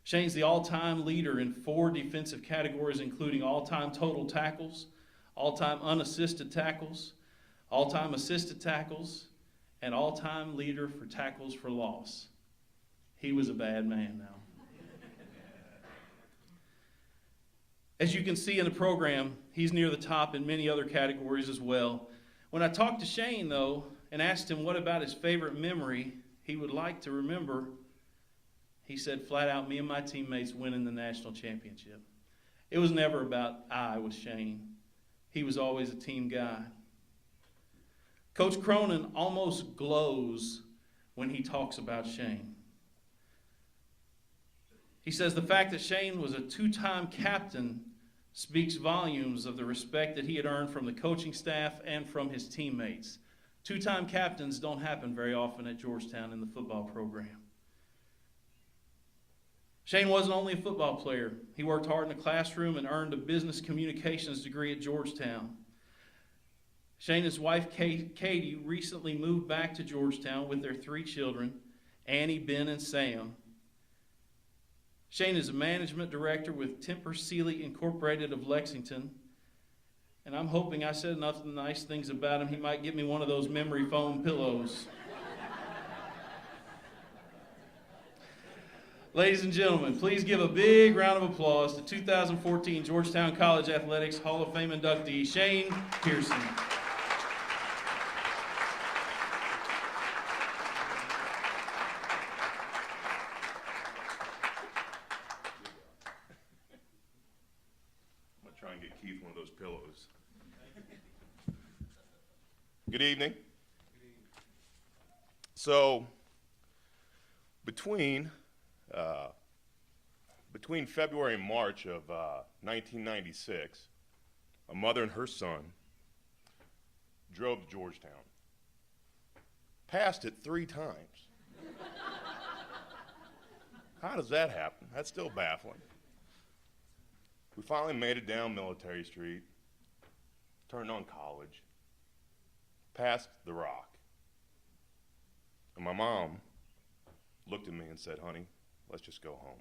C: Shane's the all-time leader in 4 defensive categories, including all-time total tackles, all-time unassisted tackles, all-time assisted tackles, and all-time leader for tackles for loss. He was a bad man now. As you can see in the program, he's near the top in many other categories as well. When I talked to Shane, though, and asked him what about his favorite memory he would like to remember, he said flat out, me and my teammates winning the national championship. It was never about I with Shane. He was always a team guy. Coach Cronin almost glows when he talks about Shane. He says the fact that Shane was a 2-time captain speaks volumes of the respect that he had earned from the coaching staff and from his teammates. 2-time captains don't happen very often at Georgetown in the football program. Shane wasn't only a football player. He worked hard in the classroom and earned a business communications degree at Georgetown. Shane and his wife, Katie, recently moved back to Georgetown with their 3 children, Annie, Ben, and Sam. Shane is a management director with Temper Sealy Incorporated of Lexington, and I'm hoping I said enough nice things about him, he might get me one of those memory foam pillows. Ladies and gentlemen, please give a big round of applause to 2014 Georgetown College Athletics Hall of Fame inductee, Shane Pearson.
I: Try and get Keith one of those pillows. Good evening. So, between February and March of 1996, a mother and her son drove to Georgetown. Passed it 3 times. How does that happen? That's still baffling. We finally made it down Military Street, turned on College, past the Rock. And my mom looked at me and said, honey, let's just go home.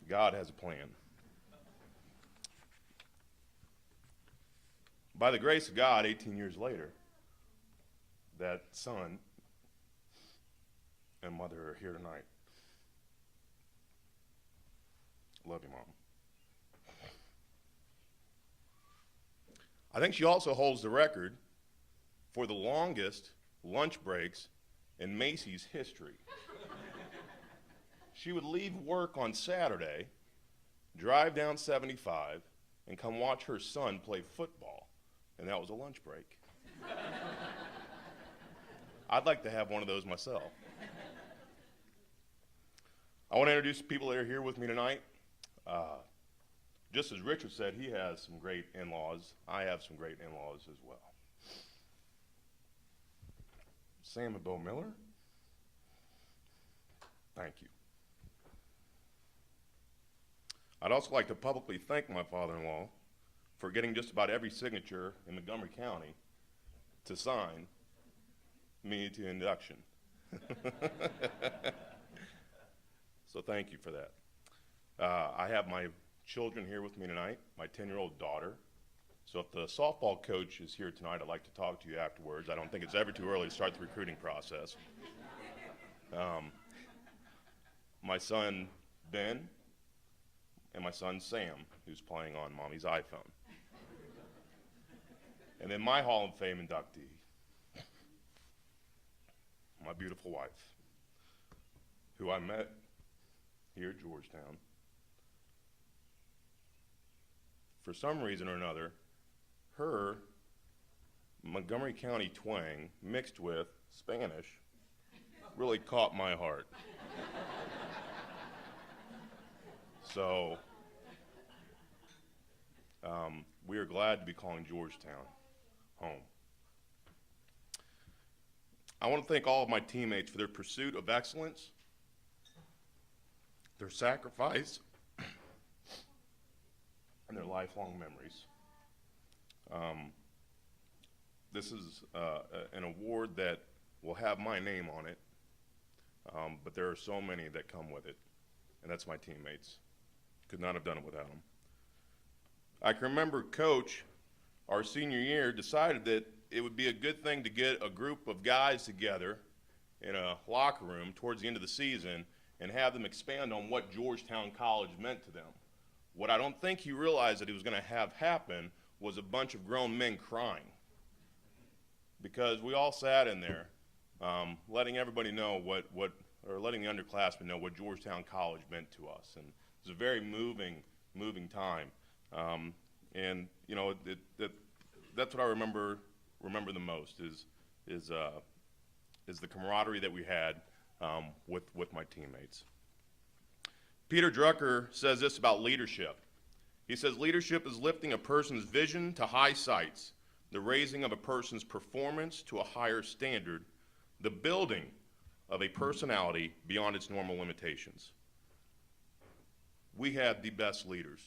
I: God has a plan. By the grace of God, 18 years later, that son and mother are here tonight. Love you, Mom. I think she also holds the record for the longest lunch breaks in Macy's history. She would leave work on Saturday, drive down 75, and come watch her son play football, and that was a lunch break. I'd like to have one of those myself. I want to introduce the people that are here with me tonight. Just as Richard said, he has some great in-laws. I have some great in-laws as well. Sam and Bo Miller, thank you. I'd also like to publicly thank my father-in-law for getting just about every signature in Montgomery County to sign me to induction. So thank you for that. I have my children here with me tonight, my 10-year-old daughter. So if the softball coach is here tonight, I'd like to talk to you afterwards. I don't think it's ever too early to start the recruiting process. My son, Ben, and my son, Sam, who's playing on Mommy's iPhone. And then my Hall of Fame inductee, my beautiful wife, who I met here at Georgetown. For some reason or another, her Montgomery County twang mixed with Spanish really caught my heart. So we are glad to be calling Georgetown home. I want to thank all of my teammates for their pursuit of excellence, their sacrifice, and their lifelong memories. This is an award that will have my name on it, but there are so many that come with it, and that's my teammates. Could not have done it without them. I can remember Coach, our senior year, decided that it would be a good thing to get a group of guys together in a locker room towards the end of the season and have them expand on what Georgetown College meant to them. What I don't think he realized that he was going to have happen was a bunch of grown men crying, because we all sat in there letting everybody know or letting the underclassmen know what Georgetown College meant to us. And it was a very moving time. And you know, that's what I remember the most is the camaraderie that we had with my teammates. Peter Drucker says this about leadership. He says, leadership is lifting a person's vision to high heights, the raising of a person's performance to a higher standard, the building of a personality beyond its normal limitations. We had the best leaders,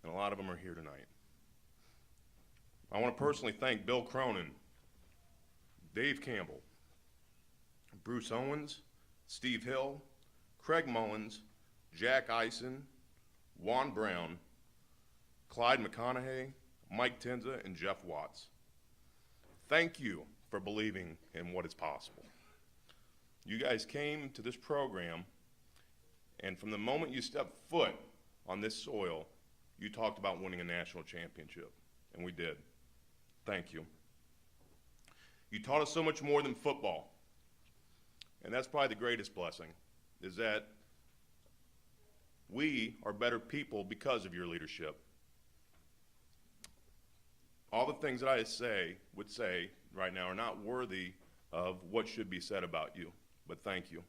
I: and a lot of them are here tonight. I want to personally thank Bill Cronin, Dave Campbell, Bruce Owens, Steve Hill, Craig Mullins, Jack Eisen, Juan Brown, Clyde McConaughey, Mike Tenza, and Jeff Watts. Thank you for believing in what is possible. You guys came to this program, and from the moment you stepped foot on this soil, you talked about winning a national championship, and we did. Thank you. You taught us so much more than football, and that's probably the greatest blessing, is that we are better people because of your leadership. All the things that I would say right now are not worthy of what should be said about you, but thank you.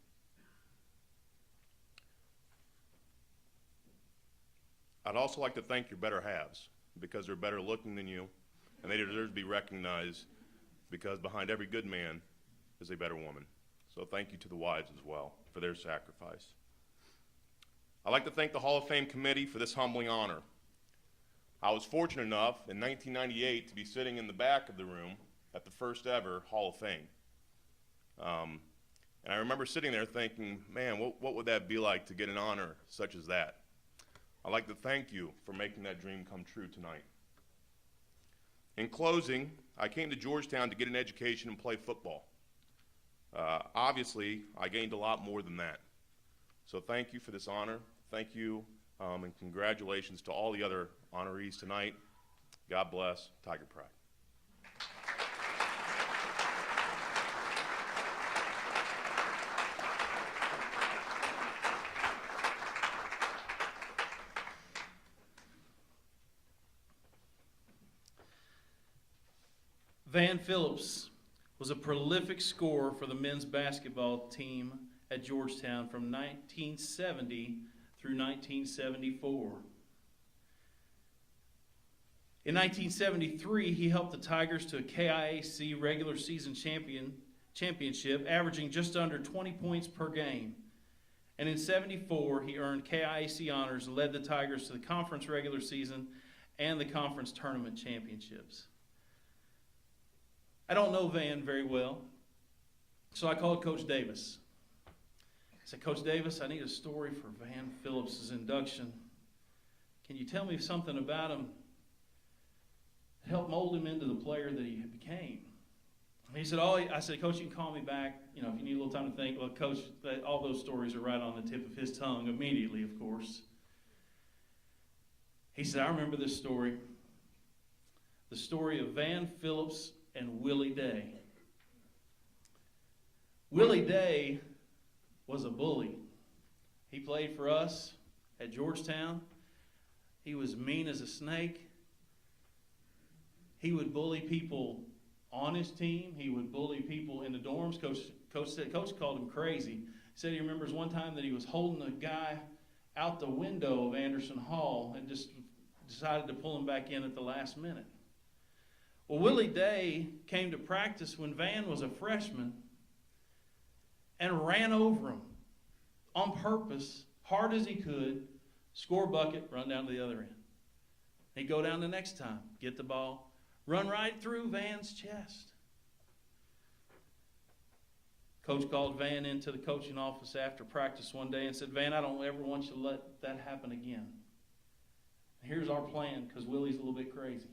I: I'd also like to thank your better halves, because they're better looking than you, and they deserve to be recognized, because behind every good man is a better woman. So thank you to the wives as well for their sacrifice. I'd like to thank the Hall of Fame committee for this humbling honor. I was fortunate enough in 1998 to be sitting in the back of the room at the first ever Hall of Fame. And I remember sitting there thinking, man, what would that be like to get an honor such as that? I'd like to thank you for making that dream come true tonight. In closing, I came to Georgetown to get an education and play football. Obviously, I gained a lot more than that. So thank you for this honor. Thank you, and congratulations to all the other honorees tonight. God bless. Tiger Pride.
C: Van Phillips was a prolific scorer for the men's basketball team at Georgetown from 1970 through 1974. In 1973, he helped the Tigers to a KIAC regular season championship, averaging just under 20 points per game. And in 74, he earned KIAC honors and led the Tigers to the conference regular season and the conference tournament championships. I don't know Van very well, so I called Coach Davis. said, Coach Davis, I need a story for Van Phillips' induction. Can you tell me something about him to help mold him into the player that he became? And he said, I said, Coach, you can call me back, if you need a little time to think. Well, Coach, all those stories are right on the tip of his tongue immediately, of course. He said, I remember this story, the story of Van Phillips and Willie Day. Willie Day was a bully. He played for us at Georgetown. He was mean as a snake. He would bully people on his team. He would bully people in the dorms. Coach called him crazy. He said he remembers one time that he was holding a guy out the window of Anderson Hall and just decided to pull him back in at the last minute. Well, Willie Day came to practice when Van was a freshman and ran over him on purpose, hard as he could, score a bucket, run down to the other end. He'd go down the next time, get the ball, run right through Van's chest. Coach called Van into the coaching office after practice one day and said, Van, I don't ever want you to let that happen again. Here's our plan, because Willie's a little bit crazy.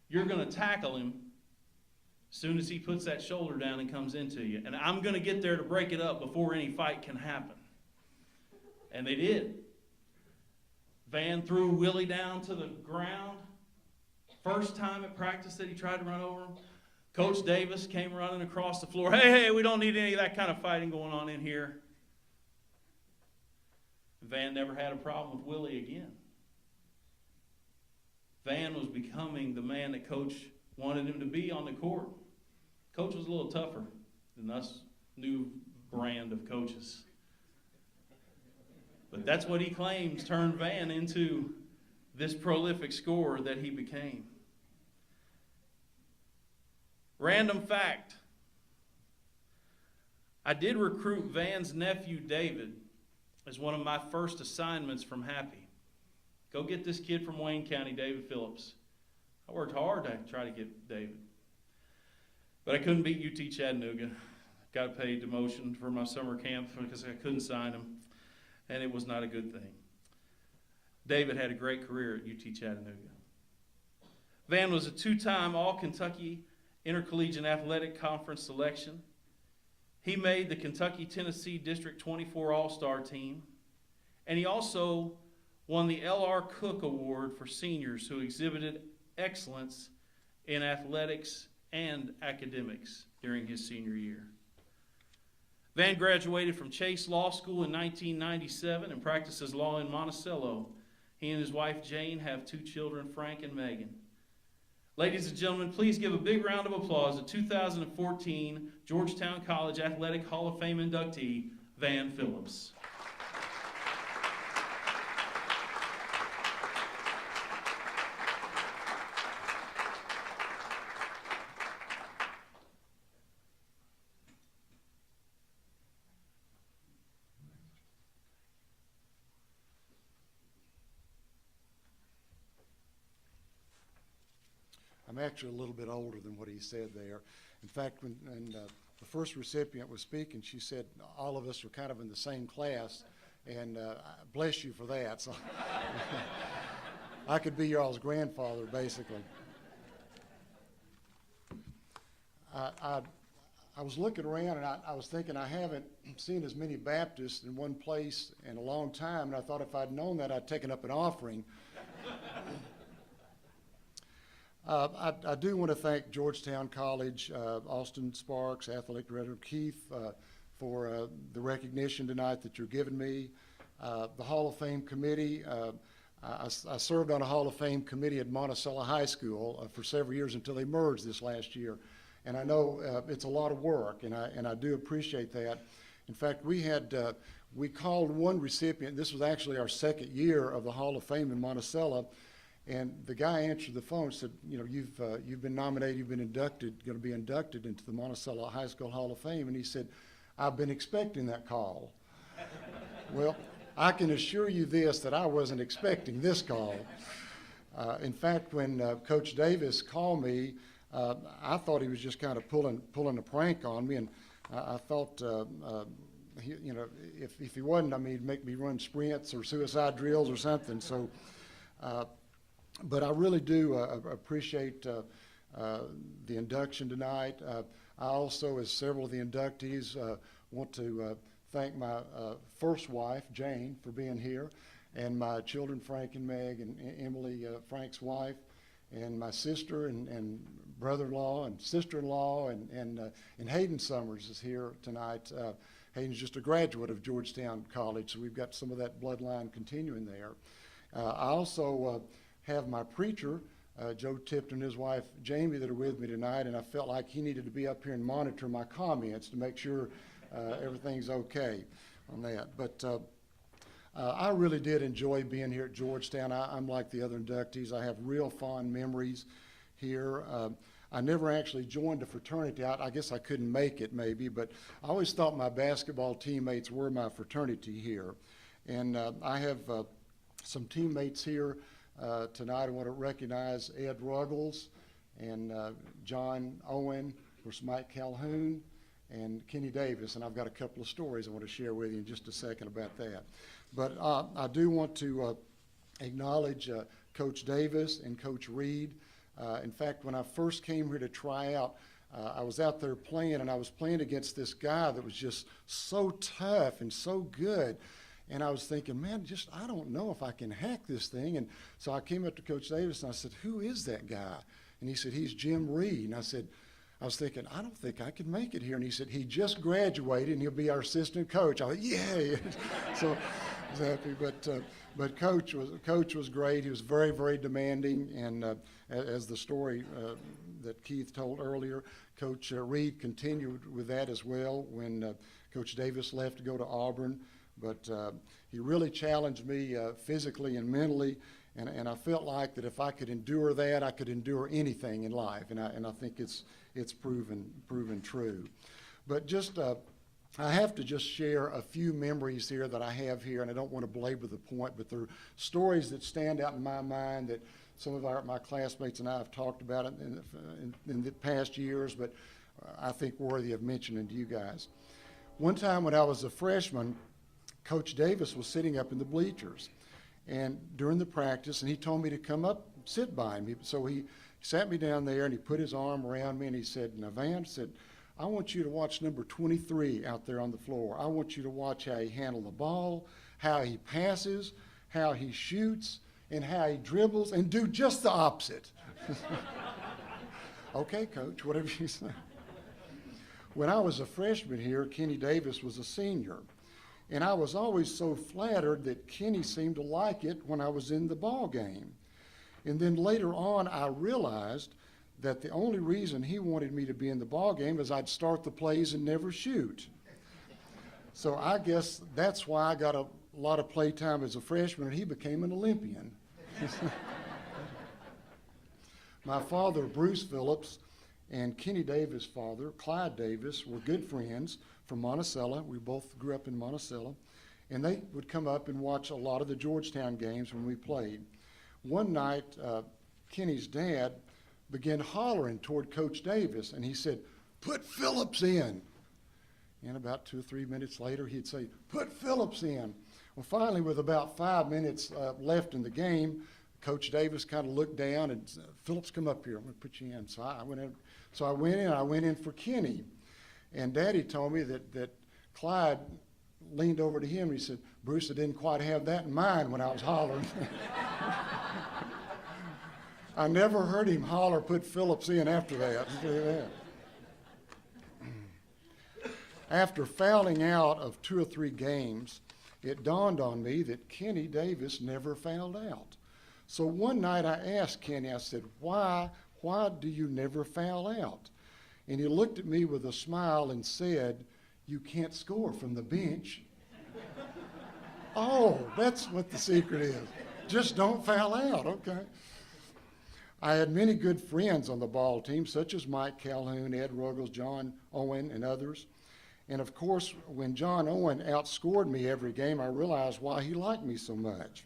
C: You're going to tackle him as soon as he puts that shoulder down and comes into you. And I'm going to get there to break it up before any fight can happen. And they did. Van threw Willie down to the ground. First time at practice that he tried to run over him, Coach Davis came running across the floor. Hey, we don't need any of that kind of fighting going on in here. Van never had a problem with Willie again. Van was becoming the man that Coach wanted him to be on the court. Coach was a little tougher than us new brand of coaches. But that's what he claims turned Van into this prolific scorer that he became. Random fact. I did recruit Van's nephew, David, as one of my first assignments from Happy. Go get this kid from Wayne County, David Phillips. I worked hard to try to get David. But I couldn't beat UT Chattanooga. Got a paid demotion for my summer camp because I couldn't sign him. And it was not a good thing. David had a great career at UT Chattanooga. Van was a two-time All-Kentucky Intercollegiate Athletic Conference selection. He made the Kentucky-Tennessee District 24 All-Star team. And he also won the L.R. Cook Award for seniors who exhibited excellence in athletics and academics during his senior year. Van graduated from Chase Law School in 1997 and practices law in Monticello. He and his wife Jane have two children, Frank and Megan. Ladies and gentlemen, please give a big round of applause to 2014 Georgetown College Athletic Hall of Fame inductee, Van Phillips.
J: I'm actually a little bit older than what he said there. In fact, when the first recipient was speaking, she said all of us were kind of in the same class, and bless you for that. So I could be y'all's grandfather, basically. I was looking around, and I was thinking I haven't seen as many Baptists in one place in a long time, and I thought if I'd known that, I'd taken up an offering. I do want to thank Georgetown College, Austin Sparks, Athletic Director Keith, for the recognition tonight that you're giving me. The Hall of Fame committee, I served on a Hall of Fame committee at Monticello High School for several years until they merged this last year. And I know it's a lot of work, and I do appreciate that. In fact, we called one recipient. This was actually our second year of the Hall of Fame in Monticello. And the guy answered the phone and said, you know, you've been nominated, you've been inducted, going to be inducted into the Monticello High School Hall of Fame. And he said, I've been expecting that call. Well, I can assure you this, that I wasn't expecting this call. In fact, when Coach Davis called me, I thought he was just kind of pulling a prank on me. And I thought you know, if he wasn't, I mean, he'd make me run sprints or suicide drills or something. So, but I really do appreciate the induction tonight. I also, as several of the inductees, want to thank my first wife, Jane, for being here, and my children, Frank and Meg, and Emily, Frank's wife, and my sister and brother-in-law and sister-in-law, and Hayden Summers is here tonight. Hayden's just a graduate of Georgetown College, so we've got some of that bloodline continuing there. I also have my preacher, Joe Tipton, and his wife, Jamie, that are with me tonight, and I felt like he needed to be up here and monitor my comments to make sure everything's okay on that. But I really did enjoy being here at Georgetown. I'm like the other inductees. I have real fond memories here. I never actually joined a fraternity. I guess I couldn't make it maybe, but I always thought my basketball teammates were my fraternity here. And I have some teammates here tonight. I want to recognize Ed Ruggles and John Owen, of course Mike Calhoun, and Kenny Davis. And I've got a couple of stories I want to share with you in just a second about that. But I do want to acknowledge Coach Davis and Coach Reed. In fact, when I first came here to try out, I was out there playing, and I was playing against this guy that was just so tough and so good. And I was thinking, man, I don't know if I can hack this thing. And so I came up to Coach Davis, and I said, who is that guy? And he said, he's Jim Reed. And I was thinking, I don't think I can make it here. And he said, he just graduated, and he'll be our assistant coach. I thought, yay. So I was happy. But Coach was great. He was very, very demanding. And as the story that Keith told earlier, Coach Reed continued with that as well when Coach Davis left to go to Auburn. But he really challenged me physically and mentally. And I felt like that if I could endure that, I could endure anything in life. And I think it's proven true. But just I have to just share a few memories here that I have here, and I don't want to belabor the point, but they're stories that stand out in my mind that some of my classmates and I have talked about it in the past years, but I think worthy of mentioning to you guys. One time when I was a freshman, Coach Davis was sitting up in the bleachers and during the practice, and he told me to come up, sit by him. So he sat me down there, and he put his arm around me, and he said, now, Van, I want you to watch number 23 out there on the floor. I want you to watch how he handles the ball, how he passes, how he shoots, and how he dribbles, and do just the opposite. Okay, Coach, whatever you say. When I was a freshman here, Kenny Davis was a senior. And I was always so flattered that Kenny seemed to like it when I was in the ball game. And then later on, I realized that the only reason he wanted me to be in the ball game is I'd start the plays and never shoot. So I guess that's why I got a lot of play time as a freshman, and he became an Olympian. My father, Bruce Phillips, and Kenny Davis' father, Clyde Davis, were good friends from Monticello. We both grew up in Monticello. And they would come up and watch a lot of the Georgetown games when we played. One night, Kenny's dad began hollering toward Coach Davis, and he said, put Phillips in. And about 2 or 3 minutes later, he'd say, put Phillips in. Well, finally, with about 5 minutes left in the game, Coach Davis kind of looked down and said, Phillips, come up here. I'm going to put you in. So I went in for Kenny. And Daddy told me that Clyde leaned over to him and he said, Bruce, I didn't quite have that in mind when I was hollering. I never heard him holler, put Phillips in after that. I'll tell you that. After fouling out of 2 or 3 games, it dawned on me that Kenny Davis never fouled out. So one night I asked Kenny, I said, why do you never foul out? And he looked at me with a smile and said, you can't score from the bench. Oh, that's what the secret is. Just don't foul out, okay. I had many good friends on the ball team, such as Mike Calhoun, Ed Ruggles, John Owen, and others. And of course, when John Owen outscored me every game, I realized why he liked me so much.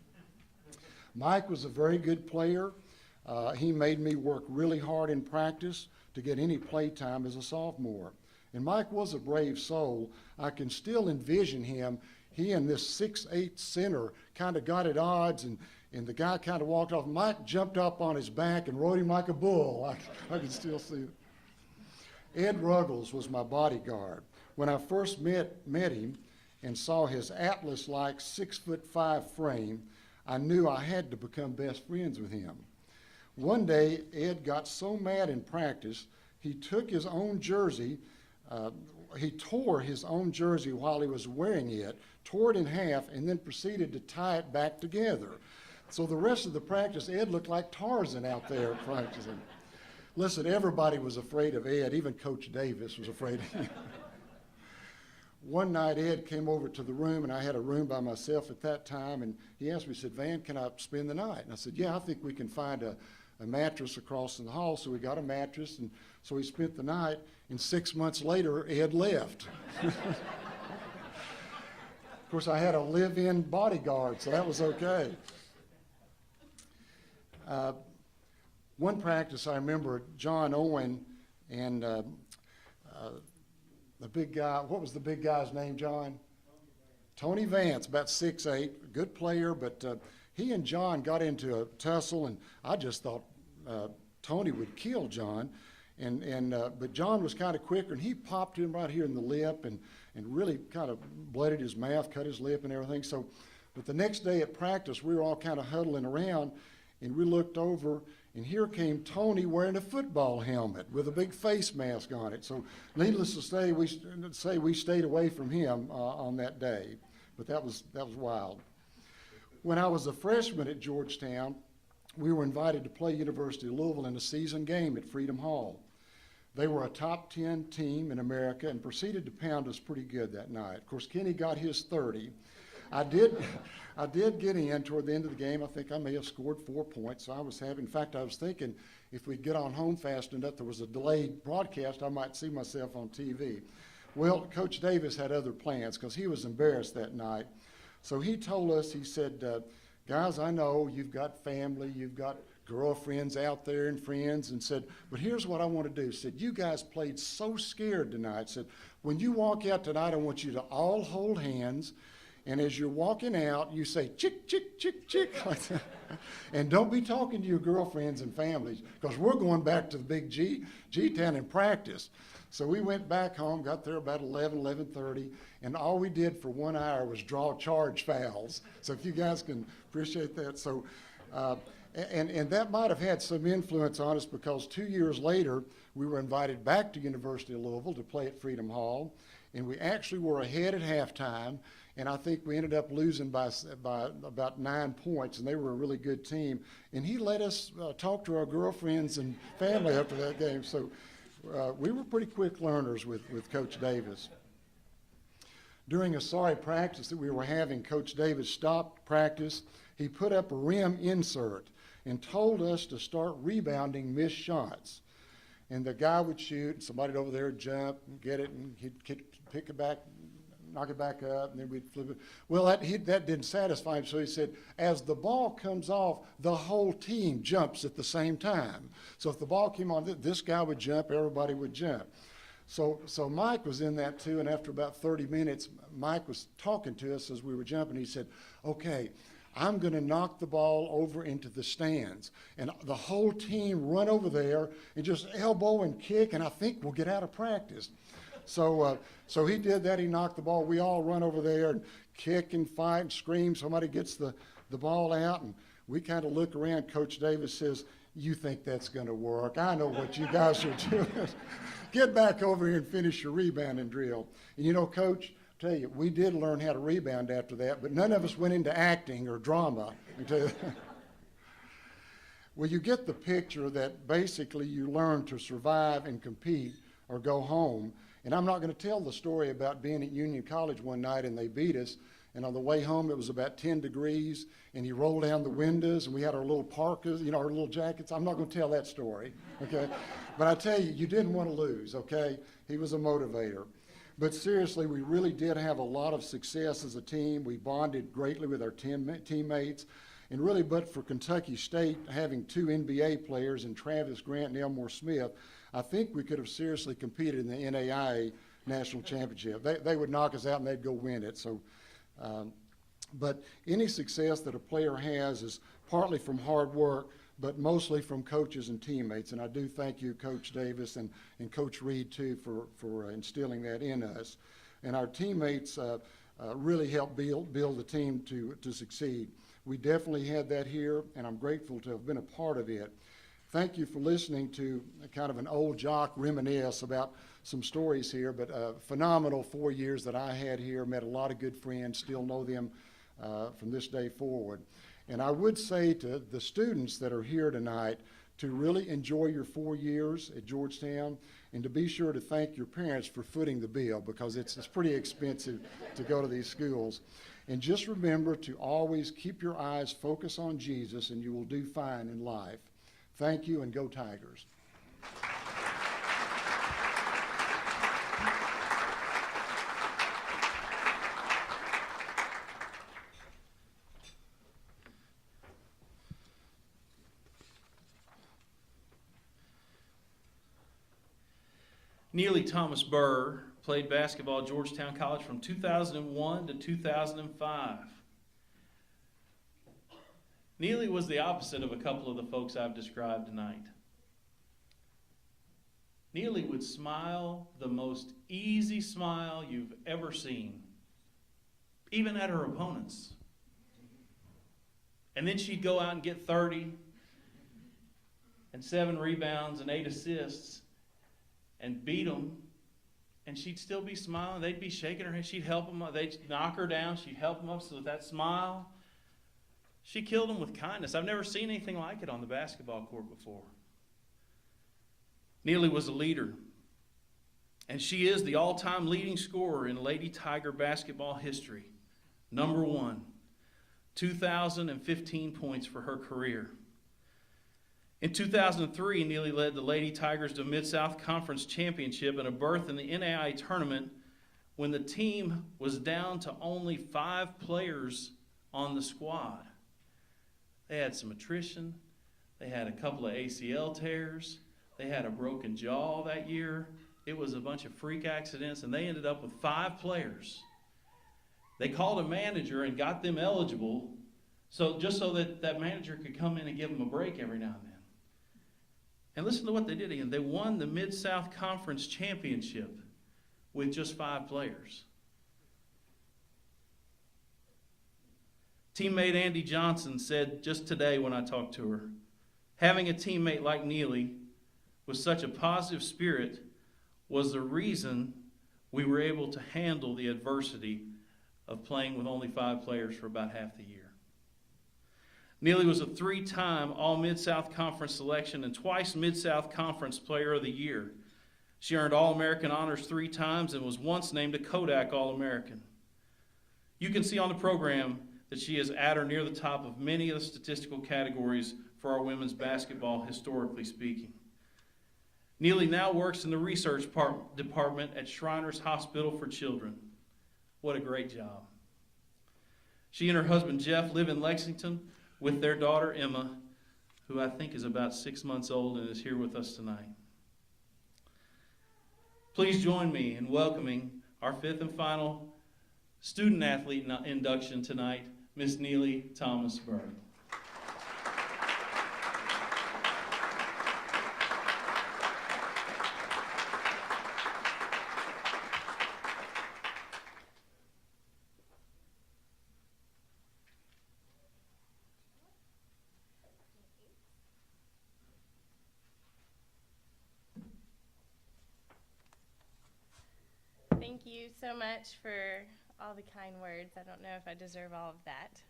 J: Mike was a very good player. He made me work really hard in practice to get any play time as a sophomore. And Mike was a brave soul. I can still envision him. He and this 6'8" center kind of got at odds, and the guy kind of walked off. Mike jumped up on his back and rode him like a bull. I can still see it. Ed Ruggles was my bodyguard. When I first met him and saw his Atlas-like 6'5" frame, I knew I had to become best friends with him. One day, Ed got so mad in practice, he took his own jersey, he tore his own jersey while he was wearing it, tore it in half, and then proceeded to tie it back together. So the rest of the practice, Ed looked like Tarzan out there practicing. Listen, everybody was afraid of Ed. Even Coach Davis was afraid of him. One night, Ed came over to the room, and I had a room by myself at that time, and he asked me, he said, Van, can I spend the night? And I said, yeah, I think we can find a mattress across in the hall. So we got a mattress, and so he spent the night, and 6 months later, Ed left. Of course, I had a live-in bodyguard, so that was okay. One practice, I remember John Owen and the big guy, what was the big guy's name, John? Tony Vance, about 6'8", a good player, but he and John got into a tussle, and I just thought Tony would kill John. But John was kind of quicker, and he popped him right here in the lip and really kind of blooded his mouth, cut his lip and everything. So, but the next day at practice, we were all kind of huddling around, and we looked over, and here came Tony wearing a football helmet with a big face mask on it. So needless to say, we stayed away from him on that day. But that was wild. When I was a freshman at Georgetown, we were invited to play University of Louisville in a season game at Freedom Hall. They were a top 10 team in America and proceeded to pound us pretty good that night. Of course, Kenny got his 30. I did get in toward the end of the game. I think I may have scored 4 points. So in fact, I was thinking if we'd get on home fast enough, there was a delayed broadcast, I might see myself on TV. Well, Coach Davis had other plans because he was embarrassed that night. So he told us, he said, guys, I know you've got family, you've got girlfriends out there and friends, and said, but here's what I want to do. Said, you guys played so scared tonight. Said, when you walk out tonight, I want you to all hold hands. And as you're walking out, you say, chick, chick, chick, chick. And don't be talking to your girlfriends and families, because we're going back to the big G-Town and practice. So we went back home, got there about 11:30, and all we did for 1 hour was draw charge fouls. So if you guys can appreciate that. So, and that might have had some influence on us, because 2 years later, we were invited back to University of Louisville to play at Freedom Hall, and we actually were ahead at halftime. And I think we ended up losing by about 9 points, and they were a really good team. And he let us talk to our girlfriends and family after that game. So we were pretty quick learners with Coach Davis. During a sorry practice that we were having, Coach Davis stopped practice. He put up a rim insert and told us to start rebounding missed shots. And the guy would shoot, somebody over there would jump and get it, and he'd pick it back, knock it back up, and then we'd flip it. Well, that didn't satisfy him, so he said, as the ball comes off, the whole team jumps at the same time. So if the ball came on, this guy would jump, everybody would jump. So Mike was in that too, and after about 30 minutes, Mike was talking to us as we were jumping. He said, okay, I'm going to knock the ball over into the stands. And the whole team run over there and just elbow and kick, and I think we'll get out of practice. So he did that. He knocked the ball. We all run over there and kick and fight and scream. Somebody gets the ball out, and we kind of look around. Coach Davis says, you think that's going to work? I know what you guys are doing. Get back over here and finish your rebounding drill. And you know, Coach, I tell you, we did learn how to rebound after that, but none of us went into acting or drama. I tell you. Well, you get the picture that basically you learn to survive and compete or go home. And I'm not going to tell the story about being at Union College one night and they beat us. And on the way home, it was about 10 degrees, and he rolled down the windows, and we had our little parkas, you know, our little jackets. I'm not going to tell that story, okay? But I tell you, you didn't want to lose, okay? He was a motivator. But seriously, we really did have a lot of success as a team. We bonded greatly with our teammates. And really, but for Kentucky State having 2 NBA players in Travis Grant and Elmore Smith, I think we could have seriously competed in the NAIA National Championship. They would knock us out and they'd go win it. So, but any success that a player has is partly from hard work, but mostly from coaches and teammates. And I do thank you, Coach Davis, and Coach Reed, too, for instilling that in us. And our teammates really helped build the team to succeed. We definitely had that here, and I'm grateful to have been a part of it. Thank you for listening to kind of an old jock reminisce about some stories here, but phenomenal 4 years that I had here, met a lot of good friends, still know them from this day forward. And I would say to the students that are here tonight to really enjoy your 4 years at Georgetown, and to be sure to thank your parents for footing the bill, because it's pretty expensive to go to these schools. And just remember to always keep your eyes focused on Jesus, and you will do fine in life. Thank you, and go Tigers.
C: Neely Thomas Burr played basketball at Georgetown College from 2001 to 2005. Neely was the opposite of a couple of the folks I've described tonight. Neely would smile the most easy smile you've ever seen, even at her opponents. And then she'd go out and get 30 and 7 rebounds and 8 assists and beat them, and she'd still be smiling. They'd be shaking her head. She'd help them up. They'd knock her down. She'd help them up. So with that smile, she killed them with kindness. I've never seen anything like it on the basketball court before. Neely was a leader, and she is the all-time leading scorer in Lady Tiger basketball history. Number 1, 2,015 points for her career. In 2003, Neely led the Lady Tigers to Mid-South Conference Championship and a berth in the NAIA tournament when the team was down to only 5 players on the squad. They had some attrition. They had a couple of ACL tears. They had a broken jaw that year. It was a bunch of freak accidents, and they ended up with 5 players. They called a manager and got them eligible just so that manager could come in and give them a break every now and then. And listen to what they did again. They won the Mid-South Conference Championship with just 5 players. Teammate Andy Johnson said just today when I talked to her, having a teammate like Neely with such a positive spirit was the reason we were able to handle the adversity of playing with only 5 players for about half the year. Neely was a 3-time All-Mid-South Conference selection and twice Mid-South Conference Player of the Year. She earned All-American honors 3 times and was once named a Kodak All-American. You can see on the program that she is at or near the top of many of the statistical categories for our women's basketball, historically speaking. Neely now works in the research department at Shriners Hospital for Children. What a great job. She and her husband Jeff live in Lexington with their daughter Emma, who I think is about 6 months old and is here with us tonight. Please join me in welcoming our 5th and final student athlete induction tonight, Miss Neely Thomas Burr.
K: Thank you so much for all the kind words. I don't know if I deserve all of that.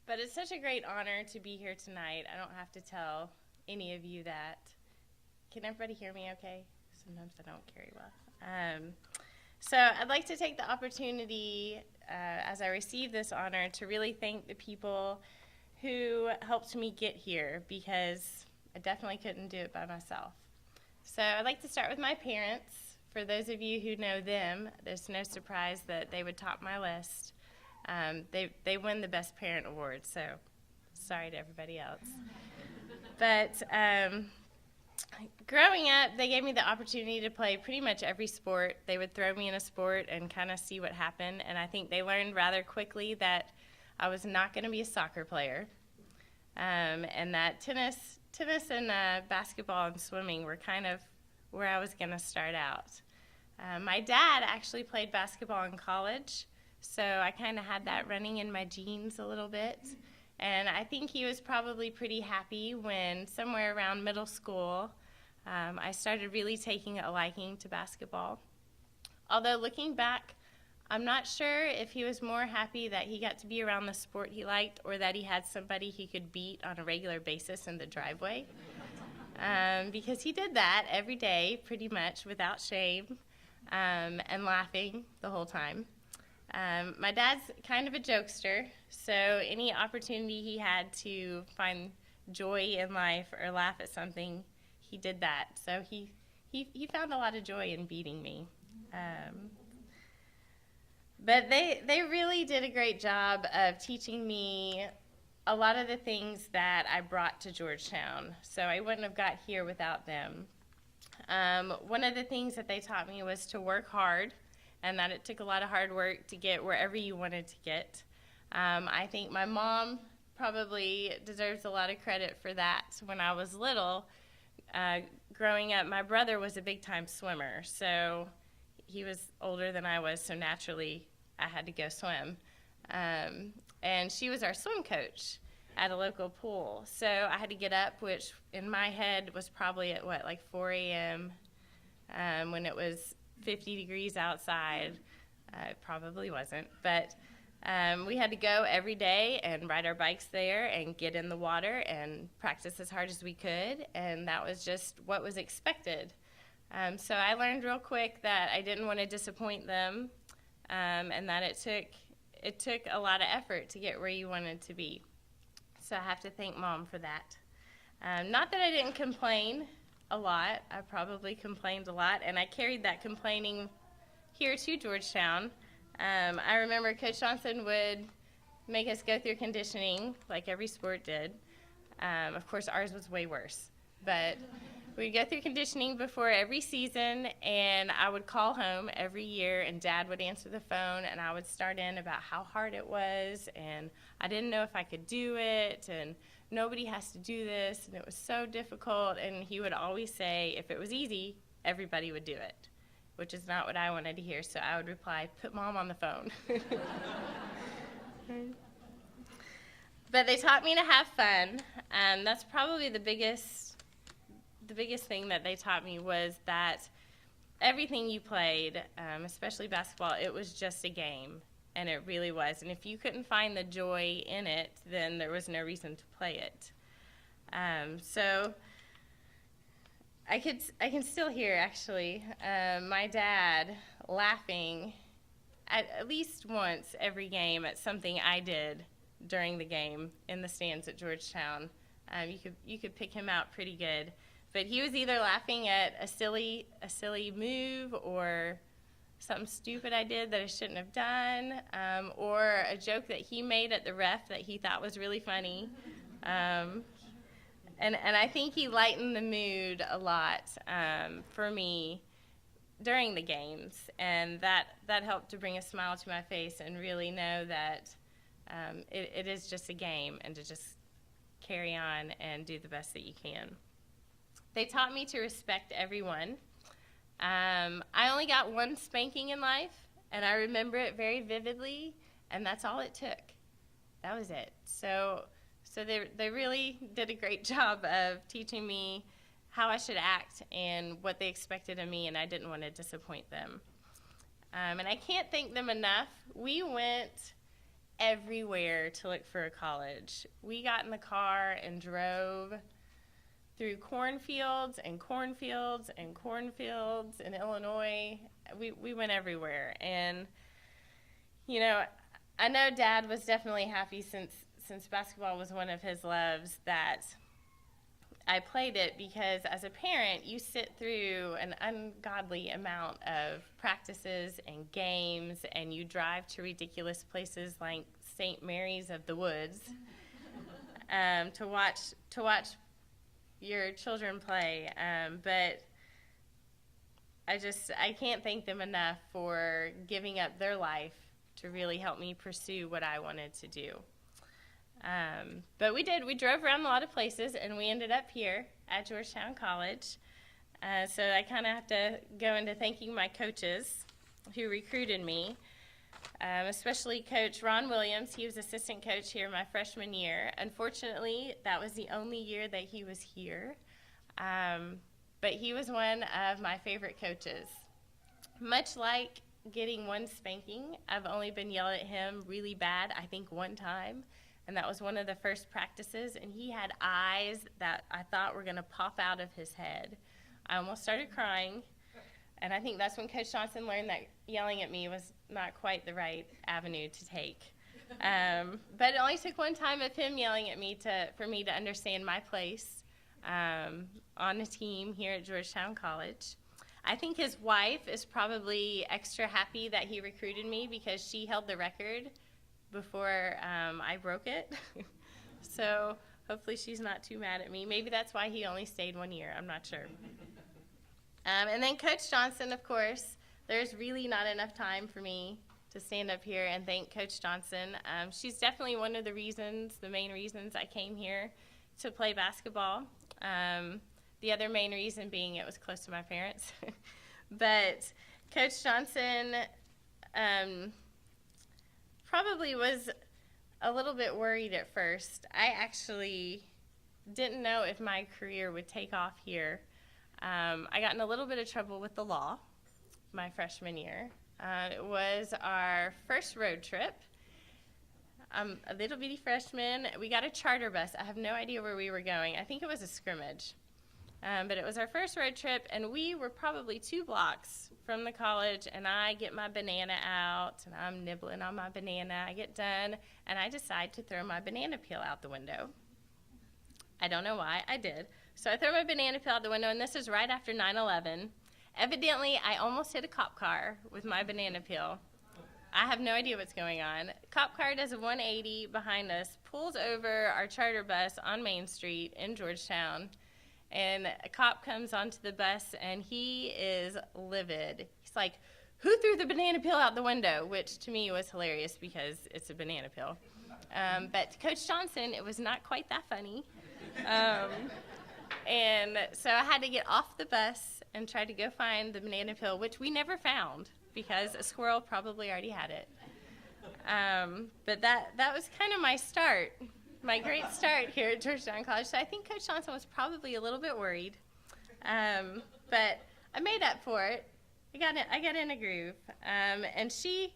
K: But it's such a great honor to be here tonight. I don't have to tell any of you that. Can everybody hear me okay? Sometimes I don't carry well. So I'd like to take the opportunity as I receive this honor to really thank the people who helped me get here, because I definitely couldn't do it by myself. So I'd like to start with my parents. For those of you who know them, there's no surprise that they would top my list. They win the Best Parent Award, so sorry to everybody else. But growing up, they gave me the opportunity to play pretty much every sport. They would throw me in a sport and kind of see what happened, and I think they learned rather quickly that I was not going to be a soccer player, and that tennis and basketball and swimming were kind of where I was going to start out. My dad actually played basketball in college, so I kind of had that running in my genes a little bit. And I think he was probably pretty happy when somewhere around middle school, I started really taking a liking to basketball. Although looking back, I'm not sure if he was more happy that he got to be around the sport he liked or that he had somebody he could beat on a regular basis in the driveway. Because he did that every day pretty much without shame and laughing the whole time. My dad's kind of a jokester, so any opportunity he had to find joy in life or laugh at something, he did that. So he found a lot of joy in beating me. But they really did a great job of teaching me a lot of the things that I brought to Georgetown, so I wouldn't have got here without them. One of the things that they taught me was to work hard, and that it took a lot of hard work to get wherever you wanted to get. I think my mom probably deserves a lot of credit for that. When I was little, growing up, my brother was a big-time swimmer, so he was older than I was, so naturally I had to go swim. And she was our swim coach at a local pool, so I had to get up, which in my head was probably at, like 4 a.m. When it was 50 degrees outside. It probably wasn't, but we had to go every day and ride our bikes there and get in the water and practice as hard as we could, and that was just what was expected. So I learned real quick that I didn't want to disappoint them, and that it took a lot of effort to get where you wanted to be. So I have to thank Mom for that. Not that I didn't complain a lot. I probably complained a lot, and I carried that complaining here to Georgetown. I remember Coach Johnson would make us go through conditioning like every sport did. Of course, ours was way worse, but we'd go through conditioning before every season, and I would call home every year, and Dad would answer the phone, and I would start in about how hard it was, and I didn't know if I could do it, and nobody has to do this, and it was so difficult, and he would always say, if it was easy, everybody would do it, which is not what I wanted to hear, so I would reply, put Mom on the phone. But they taught me to have fun, and that's probably the biggest thing that they taught me was that everything you played, especially basketball, it was just a game, and it really was. And if you couldn't find the joy in it, then there was no reason to play it. So I can still hear, actually, my dad laughing at least once every game at something I did during the game in the stands at Georgetown. You could pick him out pretty good. But he was either laughing at a silly move or something stupid I did that I shouldn't have done, or a joke that he made at the ref that he thought was really funny. And I think he lightened the mood a lot for me during the games, and that helped to bring a smile to my face and really know that it is just a game and to just carry on and do the best that you can. They taught me to respect everyone. I only got one spanking in life, and I remember it very vividly, and that's all it took. That was it. So they really did a great job of teaching me how I should act and what they expected of me, and I didn't want to disappoint them. And I can't thank them enough. We went everywhere to look for a college. We got in the car and drove through cornfields and cornfields and cornfields in Illinois. We went everywhere. And, you know, I know Dad was definitely happy since basketball was one of his loves that I played it because as a parent, you sit through an ungodly amount of practices and games, and you drive to ridiculous places like St. Mary's of the Woods to watch your children play. But I can't thank them enough for giving up their life to really help me pursue what I wanted to do. But we did. We drove around a lot of places, and we ended up here at Georgetown College. So I kind of have to go into thanking my coaches who recruited me, especially Coach Ron Williams. He was assistant coach here my freshman year. Unfortunately, that was the only year that he was here. But he was one of my favorite coaches. Much like getting one spanking, I've only been yelled at him really bad, I think, one time. And that was one of the first practices, and he had eyes that I thought were going to pop out of his head. I almost started crying, and I think that's when Coach Johnson learned that yelling at me was not quite the right avenue to take. But it only took one time of him yelling at me for me to understand my place on the team here at Georgetown College. I think his wife is probably extra happy that he recruited me because she held the record before I broke it. So hopefully she's not too mad at me. Maybe that's why he only stayed 1 year. I'm not sure. And then Coach Johnson, of course. There's really not enough time for me to stand up here and thank Coach Johnson. She's definitely one of the main reasons I came here to play basketball. The other main reason being it was close to my parents. But Coach Johnson probably was a little bit worried at first. I actually didn't know if my career would take off here. I got in a little bit of trouble with the law my freshman year. It was our first road trip. I'm a little bitty freshman. We got a charter bus. I have no idea where we were going. I think it was a scrimmage. But it was our first road trip, and we were probably 2 blocks from the college, and I get my banana out, and I'm nibbling on my banana. I get done, and I decide to throw my banana peel out the window. I don't know why. I did. So I throw my banana peel out the window, and this is right after 9/11. Evidently, I almost hit a cop car with my banana peel. I have no idea what's going on. Cop car does a 180 behind us, pulls over our charter bus on Main Street in Georgetown, and a cop comes onto the bus, and he is livid. He's like, "Who threw the banana peel out the window?" Which to me was hilarious because it's a banana peel. But to Coach Johnson, it was not quite that funny. And so I had to get off the bus and try to go find the banana peel, which we never found because a squirrel probably already had it. But that was kind of my start. My great start here at Georgetown College. So I think Coach Johnson was probably a little bit worried, but I made up for it. I got in a groove, and she,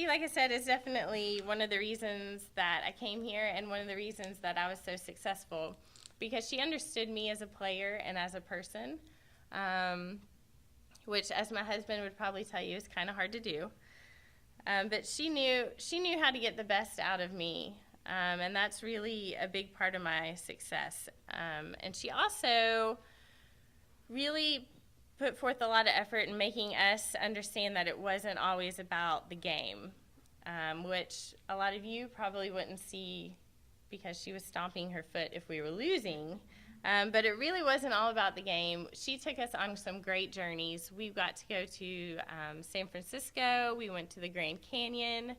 K: like I said, is definitely one of the reasons that I came here and one of the reasons that I was so successful, because she understood me as a player and as a person, which, as my husband would probably tell you, is kind of hard to do. But she knew how to get the best out of me. And that's really a big part of my success. And she also really put forth a lot of effort in making us understand that it wasn't always about the game, which a lot of you probably wouldn't see because she was stomping her foot if we were losing. But it really wasn't all about the game. She took us on some great journeys. We got to go to San Francisco. We went to the Grand Canyon.